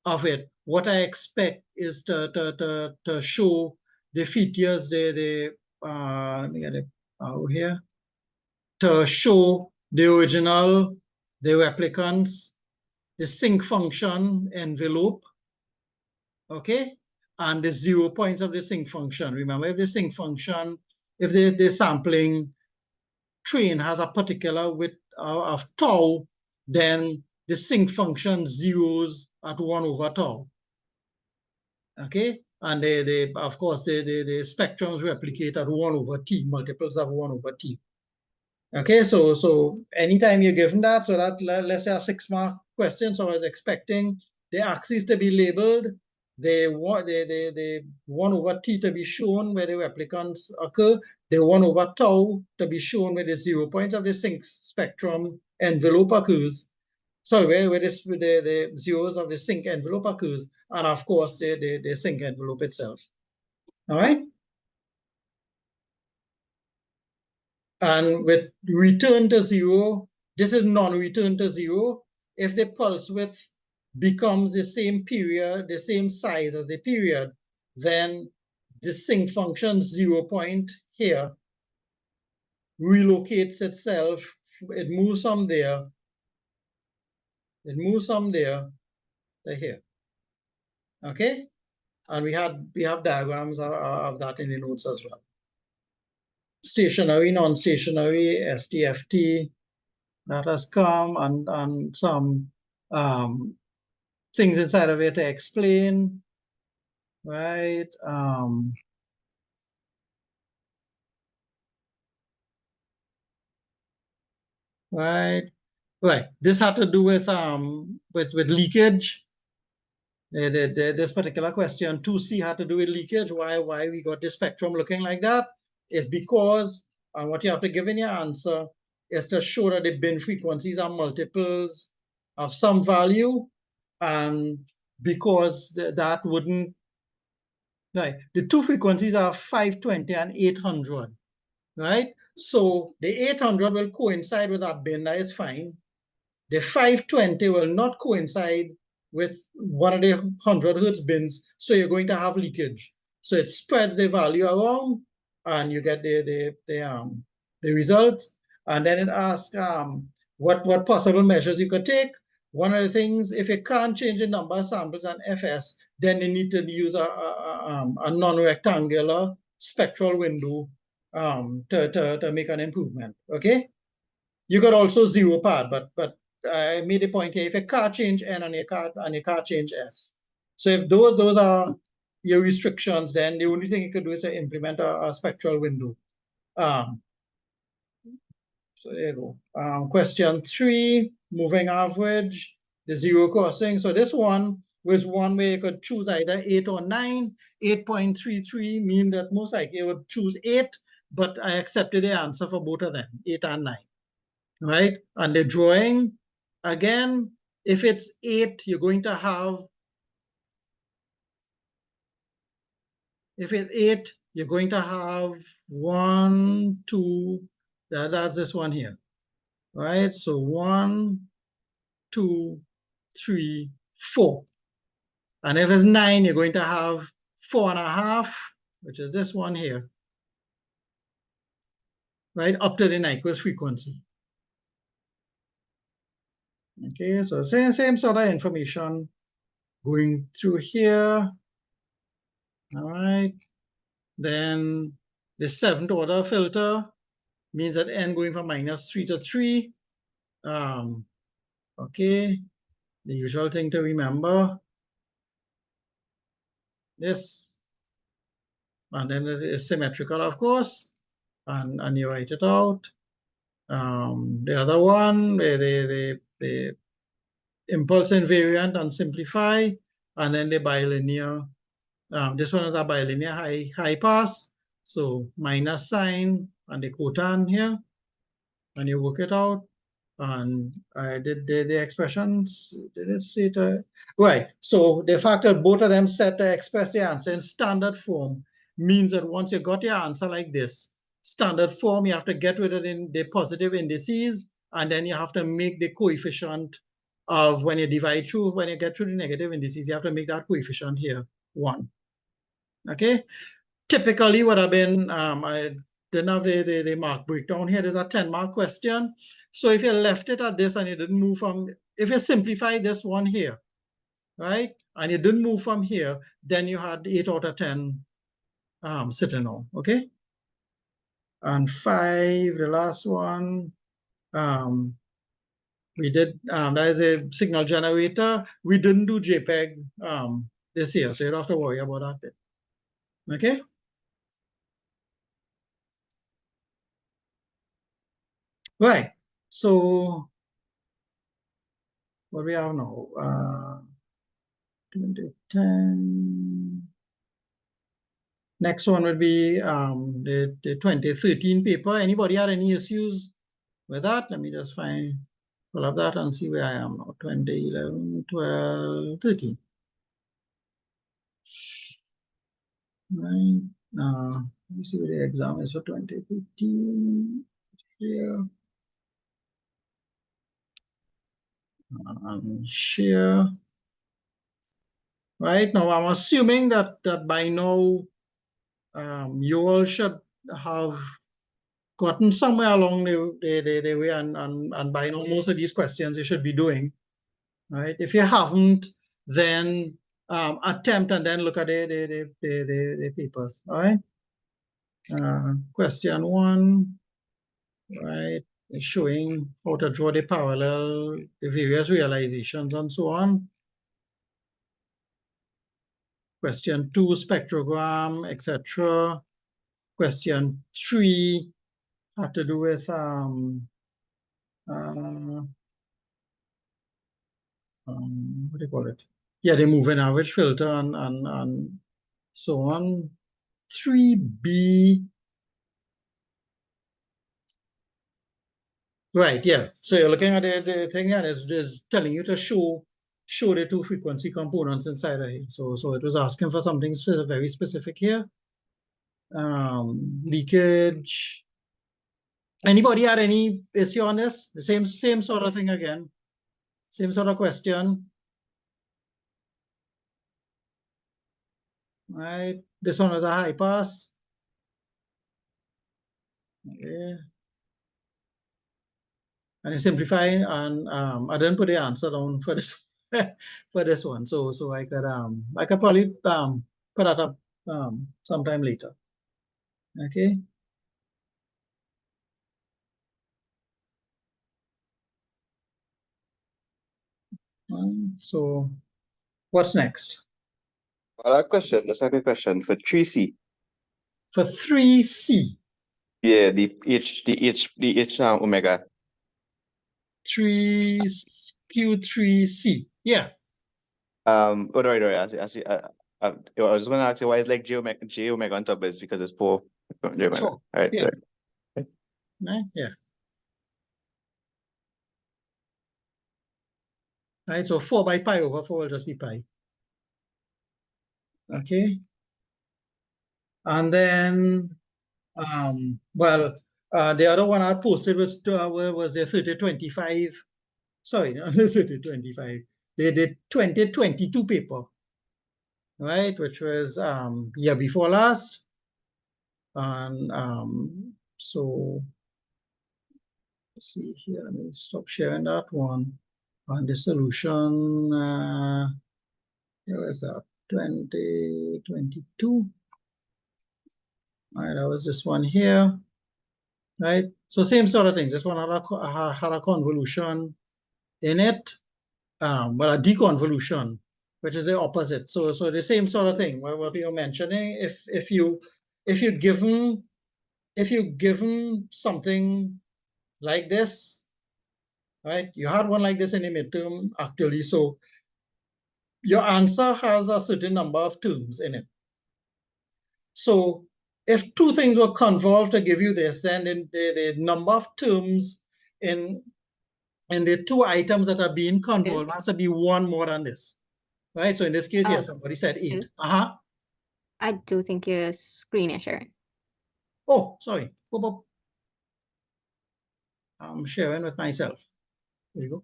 of it, what I expect is to show the features, let me get it out here, to show the original, the replicants, the sync function envelope, okay, and the 0 points of the sync function. Remember, if the sync function, if the sampling train has a particular width of tau, then the sync function zeros at 1 over tau. Okay, and of course the spectrums replicate at 1 over t, multiples of 1 over t. Okay, so anytime you're given that, so that let's say a 6-mark question, so I was expecting the axes to be labeled, the 1 over t to be shown where the replicants occur, the 1 over tau to be shown where the 0 points of the sync spectrum envelope occurs. So where the zeros of the sync envelope occurs, and of course the sync envelope itself. All right. And with return to 0, this is non-return to 0. If the pulse width becomes the same period, the same size as the period, then the sync function 0 point here relocates itself. It moves from there. It moves from there to here. Okay, and we have diagrams of that in the notes as well. Stationary, non-stationary, STFT. That has come, and some things inside of it to explain, right? Right. This had to do with leakage. This particular question 2C had to do with leakage. Why we got the spectrum looking like that is because, and what you have to give in your answer is to show that the bin frequencies are multiples of some value, and because that wouldn't, right, the two frequencies are 520 and 800, right? So the 800 will coincide with that bin, that is fine. The 520 will not coincide with one of the 100 hertz bins, so you're going to have leakage. So it spreads the value around, and you get the result. And then it asks what possible measures you could take. One of the things, if you can't change the number of samples and FS, then you need to use a non-rectangular spectral window to make an improvement. Okay, you could also zero pad, but I made a point here, if a car change N and a car change S. So if those are your restrictions, then the only thing you could do is to implement a spectral window. So there you go. Question 3, moving average, the zero crossing. So this one was one where you could choose either 8 or 9. 8.33 mean that most likely you would choose 8, but I accepted the answer for both of them, 8 and 9. Right? And the drawing, again, if it's 8, you're going to have, if it's 8, you're going to have 1, 2, that's this one here. Right? So 1, 2, 3, 4. And if it's 9, you're going to have 4.5, which is this one here, right? Up to the Nyquist frequency. Okay, so same sort of information going through here. All right. Then the 7th order filter means that n going from -3 to 3. Okay, the usual thing to remember. This, and then it is symmetrical, of course, and you write it out. The other one, the impulse invariant and simplify, and then the bilinear. This one is a bilinear high pass, so minus sign and the cotan here, and you work it out. And I did the expressions, did it say it? Right, so the fact that both of them set to express the answer in standard form means that once you got your answer like this, standard form, you have to get rid of the positive indices, and then you have to make the coefficient of when you divide through, when you get through the negative indices, you have to make that coefficient here 1. Okay, typically would have been, I didn't have the mark breakdown here. There's a 10-mark question. So if you left it at this and you didn't move from, if you simplify this one here, right, and you didn't move from here, then you had 8 out of 10 sitting on, okay? And 5, the last one, we did, that is a signal generator. We didn't do JPEG this year, so you don't have to worry about that. Okay? Right, so what we have now, 2010. Next one would be the 2013 paper. Anybody had any issues with that? Let me just pull up that and see where I am now. 2011, 12, 13. Right. Let me see where the exam is for 2013. Here. And share. Right now, I'm assuming that by now you all should have gotten somewhere along the way, and by now most of these questions you should be doing, right? If you haven't, then attempt and then look at the papers, all right? Question 1, right? Showing how to draw the parallel, the various realizations and so on. Question 2, spectrogram, etc. Question 3 had to do with what do you call it? Yeah, the moving average filter and so on. 3B. Right, yeah. So you're looking at the thing and it's just telling you to show the 2 frequency components inside of here. So it was asking for something very specific here. Leakage. Anybody had any issue on this? The same sort of thing again. Same sort of question. Right. This one was a high pass. Okay. And you simplify, and I didn't put the answer down for this for this one, so I could probably put that up sometime later. Okay. So what's next? Last question, the second question for 3C. For 3C, Yeah, the H omega. 3Q3C. Yeah. Oh, right. I was gonna ask you why is like J omega on top is because it's 4 J omega. Four. All right, Yeah. sorry. Right? Yeah. Right. So 4 by pi over 4 will just be pi. Okay. And then, well, the other one I posted was the 3025. Sorry, not the 3025. They did 2022 paper, right? Which was year before last. And so let's see here. Let me stop sharing that one. And the solution, where is that? 2022. All right, that was this one here, right? So same sort of thing. This one had a convolution in it, but a deconvolution, which is the opposite. So the same sort of thing. What you're mentioning, if you given something like this, right? You had one like this in the midterm actually. So your answer has a certain number of terms in it. So if two things were convolved to give you this, then the number of terms in the two items that are being convolved has to be one more than this, right? So in this case, yes, somebody said 8. I do think your screen is sharing. Oh, sorry. I'm sharing with myself. There you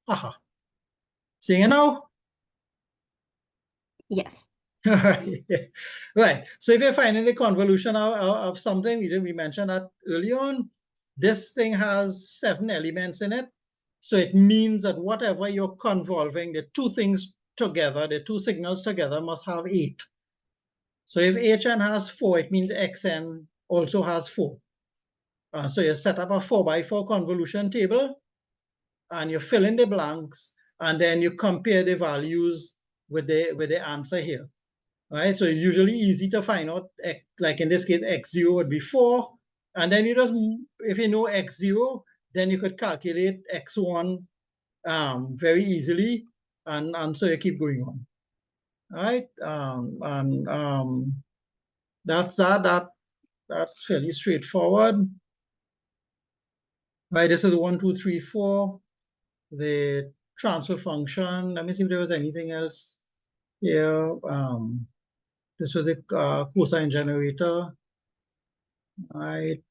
go. Seeing it now? Yes. Right. So if you're finding the convolution of something, we mentioned that early on, this thing has 7 elements in it. So it means that whatever you're convolving, the two things together, the two signals together must have 8. So if HN has 4, it means XN also has 4. So you set up a 4x4 convolution table and you fill in the blanks and then you compare the values with the answer here. Right, so it's usually easy to find out, like in this case, x0 would be 4. And then you just, if you know x0, then you could calculate x1 very easily. And so you keep going on. All right, that's that's fairly straightforward. Right, this is 1, 2, 3, 4. The transfer function. Let me see if there was anything else here. This was a cosine generator. Right.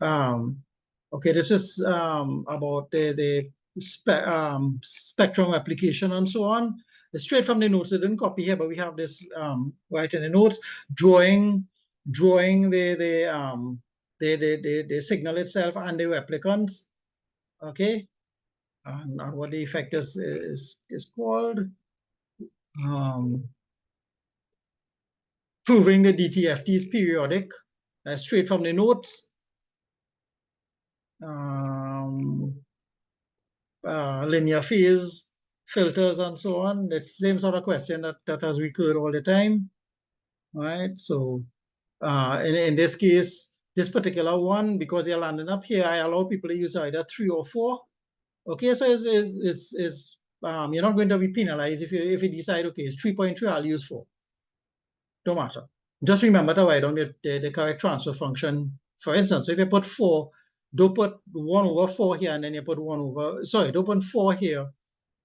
Okay, this is about the spectrum application and so on. It's straight from the notes. I didn't copy here, but we have this right in the notes. Drawing the signal itself and the replicants. Okay, and what the effect is called. Proving the DTFT is periodic. That's straight from the notes. Linear phase filters and so on. It's the same sort of question that has recurred all the time, right? So in this case, this particular one, because you're landing up here, I allow people to use either 3 or 4. Okay, so you're not going to be penalized if you decide, okay, it's 3.3, I'll use 4. Don't matter. Just remember to write down the correct transfer function. For instance, if you put 4, don't put 1 over 4 here and then you put 1 over, sorry, don't put 4 here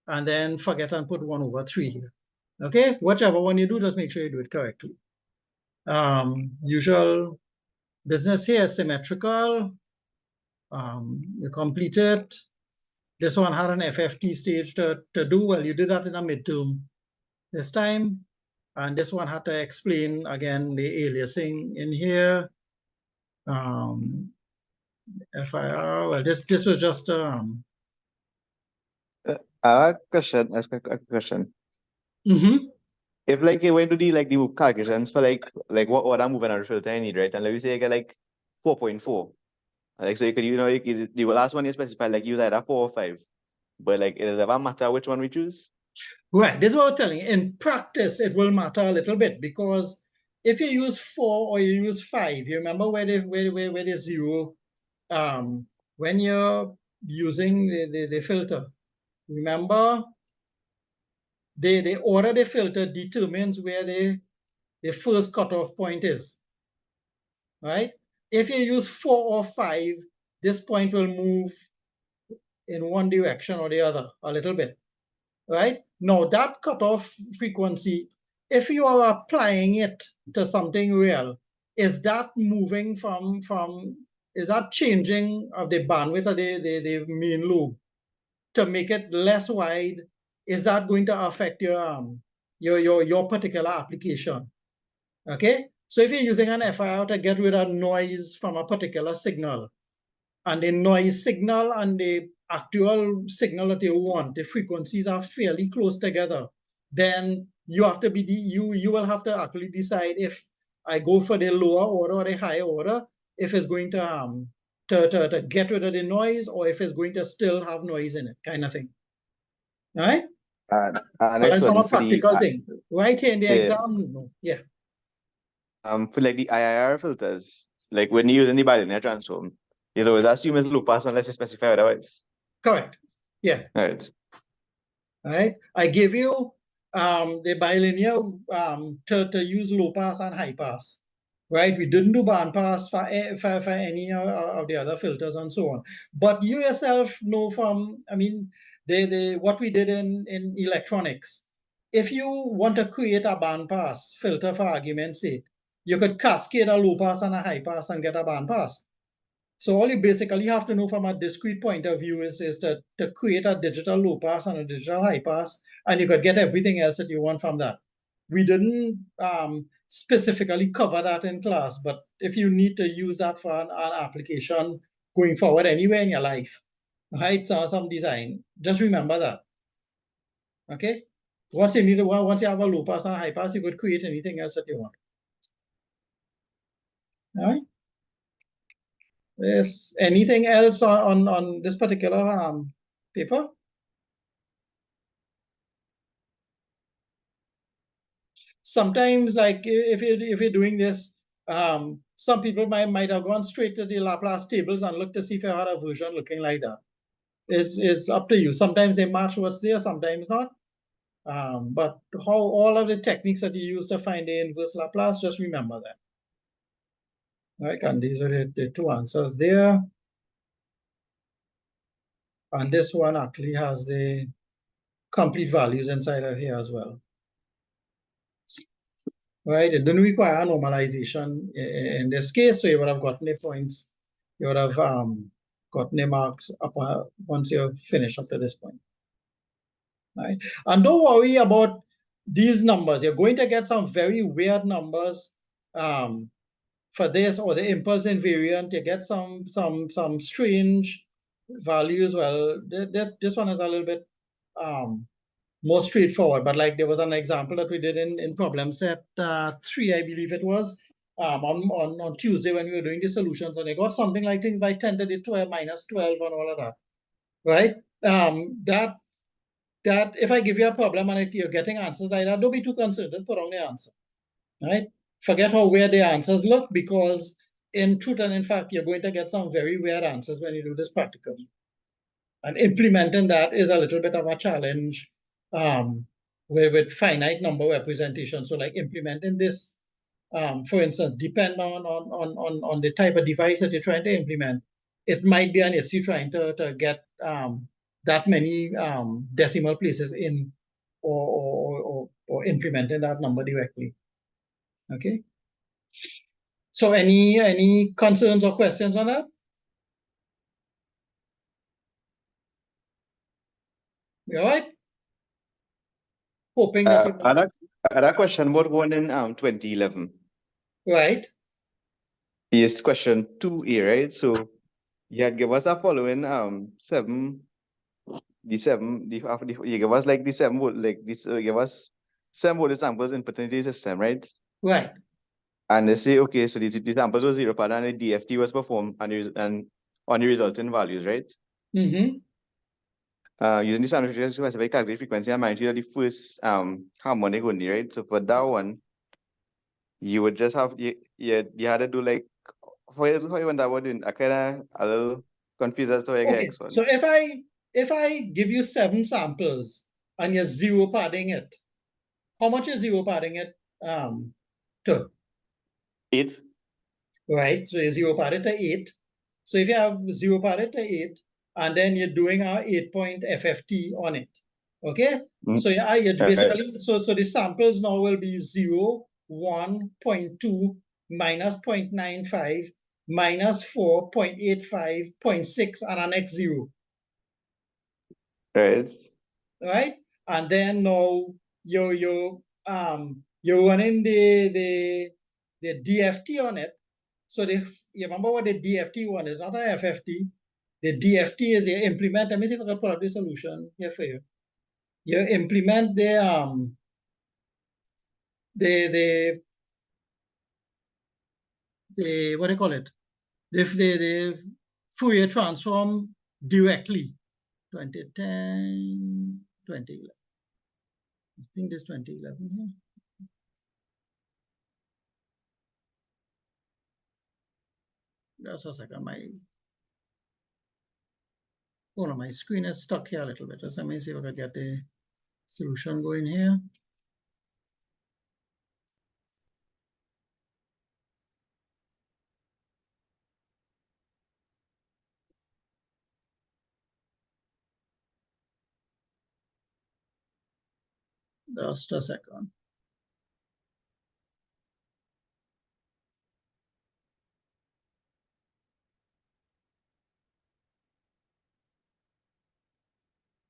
and then forget and put 1 over 3 here. Okay, whichever one you do, just make sure you do it correctly. Usual business here is symmetrical. You complete it. This one had an FFT stage to do. Well, you did that in a midterm this time. And this one had to explain again the aliasing in here. FIR, well, this was just A question. If like you went to the calculations for like what I'm moving out filter I need, right? And let me say you get like 4.4. Like so you could the last one you specify like use either 4 or 5. but like, it does ever matter which one we choose? Right, this is what I'm telling you. In practice, it will matter a little bit because if you use 4 or you use 5, you remember where the zero, when you're using the filter, remember the order the filter determines where the first cutoff point is, right? If you use 4 or 5, this point will move in one direction or the other a little bit, right? Now that cutoff frequency, if you are applying it to something real, is that moving is that changing of the bandwidth of the main lobe to make it less wide? Is that going to affect your particular application? Okay, so if you're using an FIR to get rid of noise from a particular signal, and the noise signal and the actual signal that you want, the frequencies are fairly close together, then you have to be you will have to actually decide if I go for the lower order or the higher order, if it's going to get rid of the noise or if it's going to still have noise in it, kind of thing. Right? And But next that's not one a for the practical thing. Right here in the yeah. exam, no. Yeah. For like the IIR filters, like when you're using the bilinear transform, you always assume it's low pass unless you specify otherwise. Correct. Yeah. Right. Right? I give you the bilinear to use low pass and high pass. Right? We didn't do band pass for any of the other filters and so on. But you yourself know from, I mean, what we did in electronics. If you want to create a band pass filter for argument's sake, you could cascade a low pass and a high pass and get a band pass. So all you basically have to know from a discrete point of view is to create a digital low pass and a digital high pass, and you could get everything else that you want from that. We didn't specifically cover that in class, but if you need to use that for an application going forward anywhere in your life, right? So some design, just remember that. Okay? Once you have a low pass and a high pass, you could create anything else that you want. All right? Is anything else on this particular paper? Sometimes, like if you're doing this, some people might have gone straight to the Laplace tables and looked to see if you had a version looking like that. It's up to you. Sometimes they match what's there, sometimes not. But how all of the techniques that you use to find the inverse Laplace, just remember that. Right, and these are the two answers there. And this one actually has the complete values inside of here as well. Right, it didn't require normalization in this case, so you would have gotten the points. You would have gotten the marks up once you finish up to this point. Right, and don't worry about these numbers. You're going to get some very weird numbers for this, or the impulse invariant. You get some strange values. Well, this one is a little bit more straightforward, but like there was an example that we did in problem set 3, I believe it was, on Tuesday when we were doing the solutions, and they got something like things by 10 to the 12 minus 12 and all of that, right? That if I give you a problem and you're getting answers like that, don't be too concerned. Just put on the answer, right? Forget how weird the answers look, because in truth and in fact, you're going to get some very weird answers when you do this practically. And implementing that is a little bit of a challenge with finite number representation. So like implementing this, for instance, depend on the type of device that you're trying to implement. It might be an issue trying to get that many decimal places in or implementing that number directly. Okay. So any concerns or questions on that? You all right? Hoping that you Another question about one in 2011. right. Yes, question 2A, right? So you had give us a following you give us like the 7 volt, like this give us 7 volt samples in paternity system, right? Right. And they say, okay, so these samples were 0 pattern and the DFT was performed and on the resulting values, right? Mm-hmm. using the standard frequency to specify calculate frequency and magnitude of the first harmonic only, right? So for that one, you would just have you had to do like how you want that one doing? I kinda a little confused as to how you get Okay, X1. so if I give you 7 samples and you're zero padding it, how much is zero padding it to? 8. Right? So you zero pad it to 8. So if you have zero pad it to 8, and then you're doing our 8-point FFT on it, okay? So you're basically, so the samples now will be 0, 1, 0.2, minus 0.95, minus 4, 0.85, 0.6, and an X 0. Right. Right? And then now you're running the DFT on it. So you remember what the DFT one is, not a FFT. The DFT is you implement. Let me see if I can pull up the solution here for you. You implement the what do you call it? The Fourier transform directly. 2010, 2011. I think this 2011 here. Just a second, my screen is stuck here a little bit. Just let me see if I can get the solution going here. Just a second.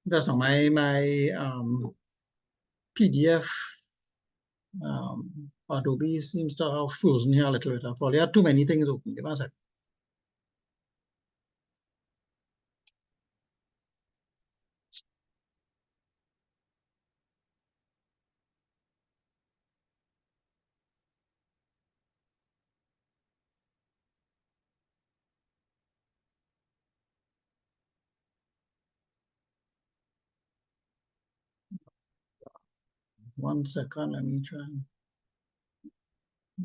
That's not my PDF. Adobe seems to have frozen here a little bit. I probably had too many things open. Give me a second. One second, let me try.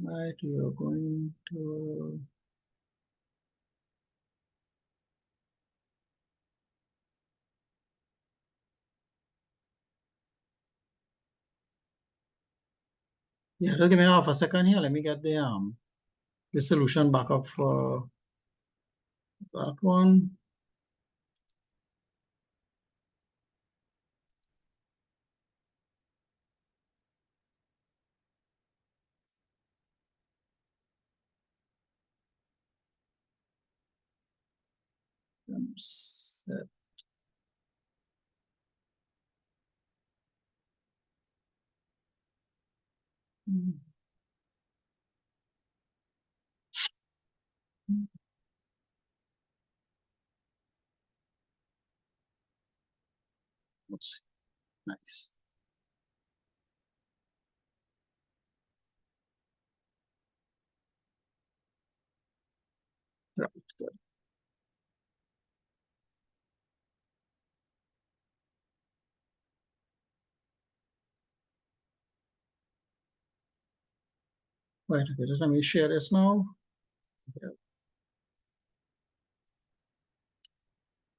Right, you're going to. Yeah, just give me half a second here. Let me get the solution back up for that one. Set. Oops. Nice. Right, good. Right, okay, just let me share this now. Yeah.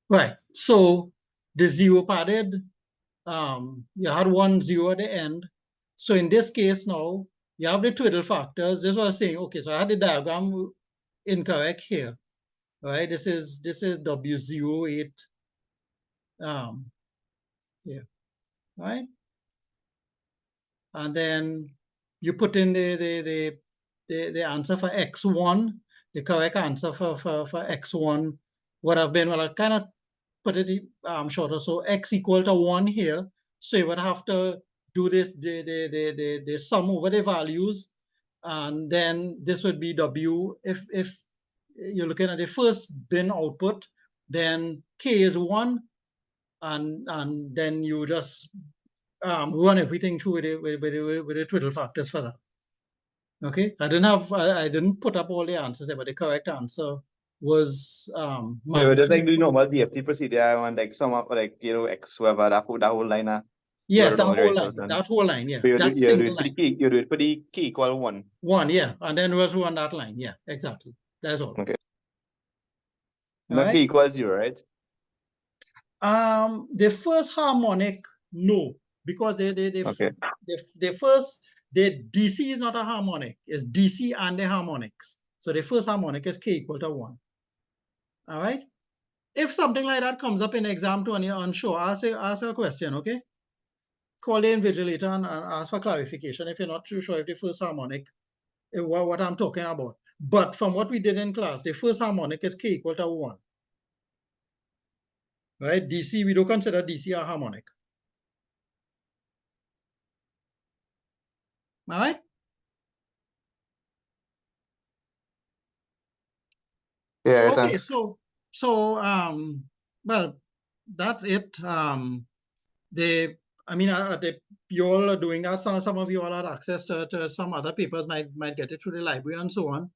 Right, so the zero padded, you had 1 0 at the end. So in this case now, you have the twiddle factors. This was saying, okay, so I had the diagram incorrect here, right? This is W08 here, right? And then you put in the answer for X1, the correct answer for X1 would have been, well, I kind of put it shorter, so X equal to 1 here. So you would have to do this, the sum over the values, and then this would be W. If you're looking at the first bin output, then K is 1, and then you just run everything through with the twiddle factors for that. Okay, I didn't put up all the answers there, but the correct answer was We were just like magnitude. doing normal DFT procedure and like some of like X whoever that whole line Yes, that wrong, whole right? line, that whole line, yeah, You do that it single for the line. key, you do it for the key equal 1. One, yeah, and then was one that line, yeah, exactly. That's all. Okay. All No right. key equals 0, right? The first harmonic, no, because Okay. the first, the DC is not a harmonic, it's DC and the harmonics. So the first harmonic is K equal to 1. All right. If something like that comes up in exam 2 and you're unsure, ask a question, okay? Call the invigilator and ask for clarification if you're not too sure if the first harmonic, what I'm talking about. But from what we did in class, the first harmonic is K equal to 1. Right? DC, we don't consider DC a harmonic. All right? Yeah, right. Okay, so well, that's it. You all are doing that. Some of you all had access to some other papers, might get it through the library and so on.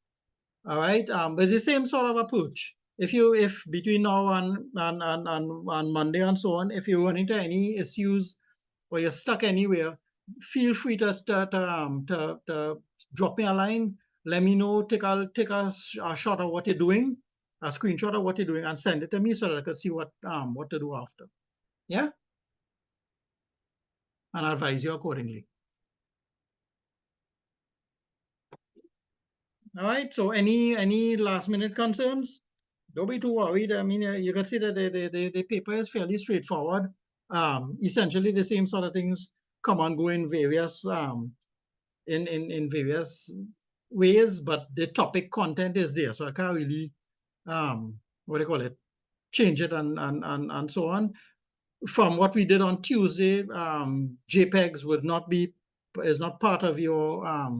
All right. But it's the same sort of approach. If between now and Monday and so on, if you run into any issues or you're stuck anywhere, feel free to drop me a line. Let me know. Take a shot of what you're doing, a screenshot of what you're doing, and send it to me so that I can see what to do after. Yeah, and I'll advise you accordingly. All right. So any last minute concerns? Don't be too worried. I mean, you can see that the paper is fairly straightforward. Essentially the same sort of things come and go in various in various ways, but the topic content is there. So I can't really what do you call it? Change it and so on. From what we did on Tuesday, JPEGs is not part of your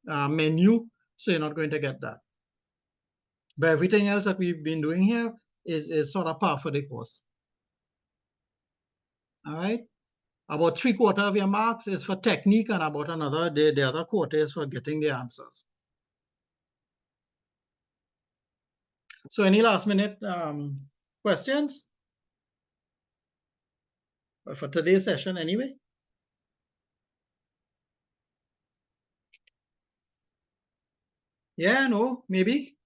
menu, so you're not going to get that. But everything else that we've been doing here is sort of par for the course. All right. About 3/4 of your marks is for technique, and about the other quarter is for getting the answers. So any last minute questions? For today's session anyway? Yeah, no, maybe.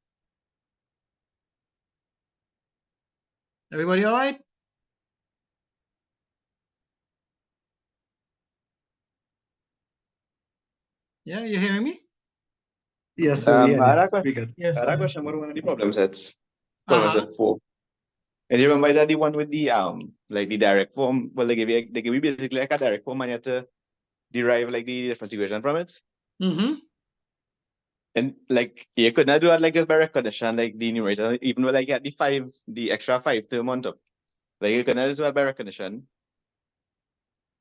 Everybody all right? Yeah, you hearing me? Yes, sir. Yeah, I had yeah. a question. We good. Yes. I had a question about one of the problem sets. Uh-huh. Problem set 4. And you remember that the one with the like the direct form? Well, they give you basically like a direct form and you have to derive like the difference equation from it. Mm-hmm. And like you could not do that like just by recognition, like the numerator, even though like you had the extra 5 term on top. Like you could not do that by recognition.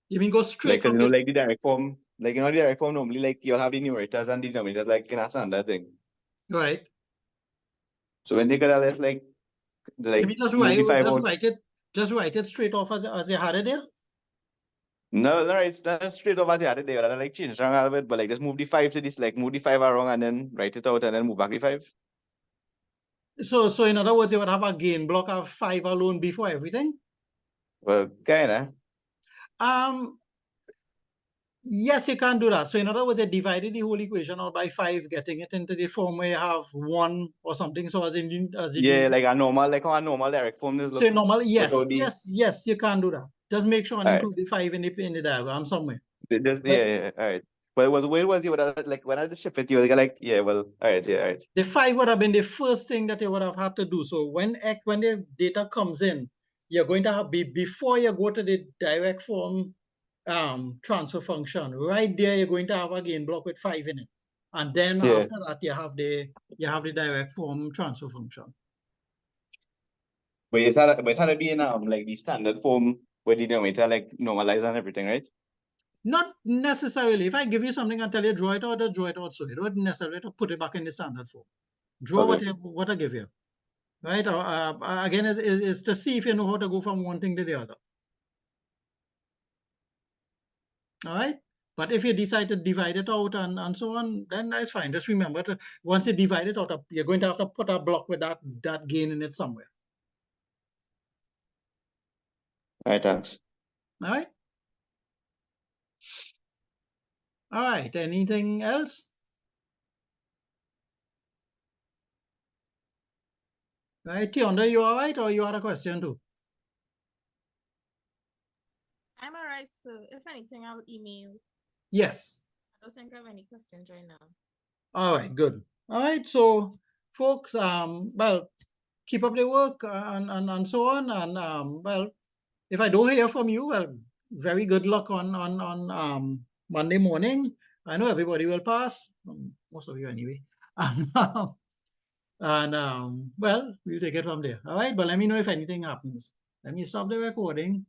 You mean go straight Like, cause from you know, like the direct form, like the direct form normally like you'll have the numerators and denominators like in a standard thing. right. So when they could have left like You mean just move the 5 out. write it straight off as you had it there? No, it's not straight over the other day. I like change around a little bit, but like just move the 5 to this, like move the 5 around and then write it out and then move back the 5. So in other words, you would have a gain block of 5 alone before everything? Well, kinda. Yes, you can do that. So in other words, they divided the whole equation out by 5, getting it into the form where you have 1 or something. So Yeah, like a normal direct form is so normal, without the yes, you can do that. Just make sure and alright. include the 5 in the diagram somewhere. Just But yeah, alright. But it was where was you like when I ship it, you were like, yeah, well, alright. the 5 would have been the first thing that you would have had to do. So when the data comes in, you're going to have before you go to the direct form transfer function, right there you're going to have a gain block with 5 in it. And then Yeah. after that you have the direct form transfer function. But it had to be in like the standard form with the denominator like normalized and everything, right? Not necessarily. If I give you something and tell you draw it out, just draw it out. So you don't necessarily have to put it back in the standard form. Draw Okay. what I give you. Right? Again, is to see if you know how to go from one thing to the other. All right? But if you decide to divide it out and so on, then that's fine. Just remember to, once you divide it out, you're going to have to put a block with that gain in it somewhere. All right, thanks. All right. All right. Anything else? All right, Tionda, you all right, or you had a question too? I'm all right, so if anything, I'll email. Yes. I don't think I have any questions right now. All right, good. All right, so folks, well, keep up the work and so on. And well, if I don't hear from you, well, very good luck on Monday morning. I know everybody will pass, most of you anyway. And well, we'll take it from there. All right, but let me know if anything happens. Let me stop the recording.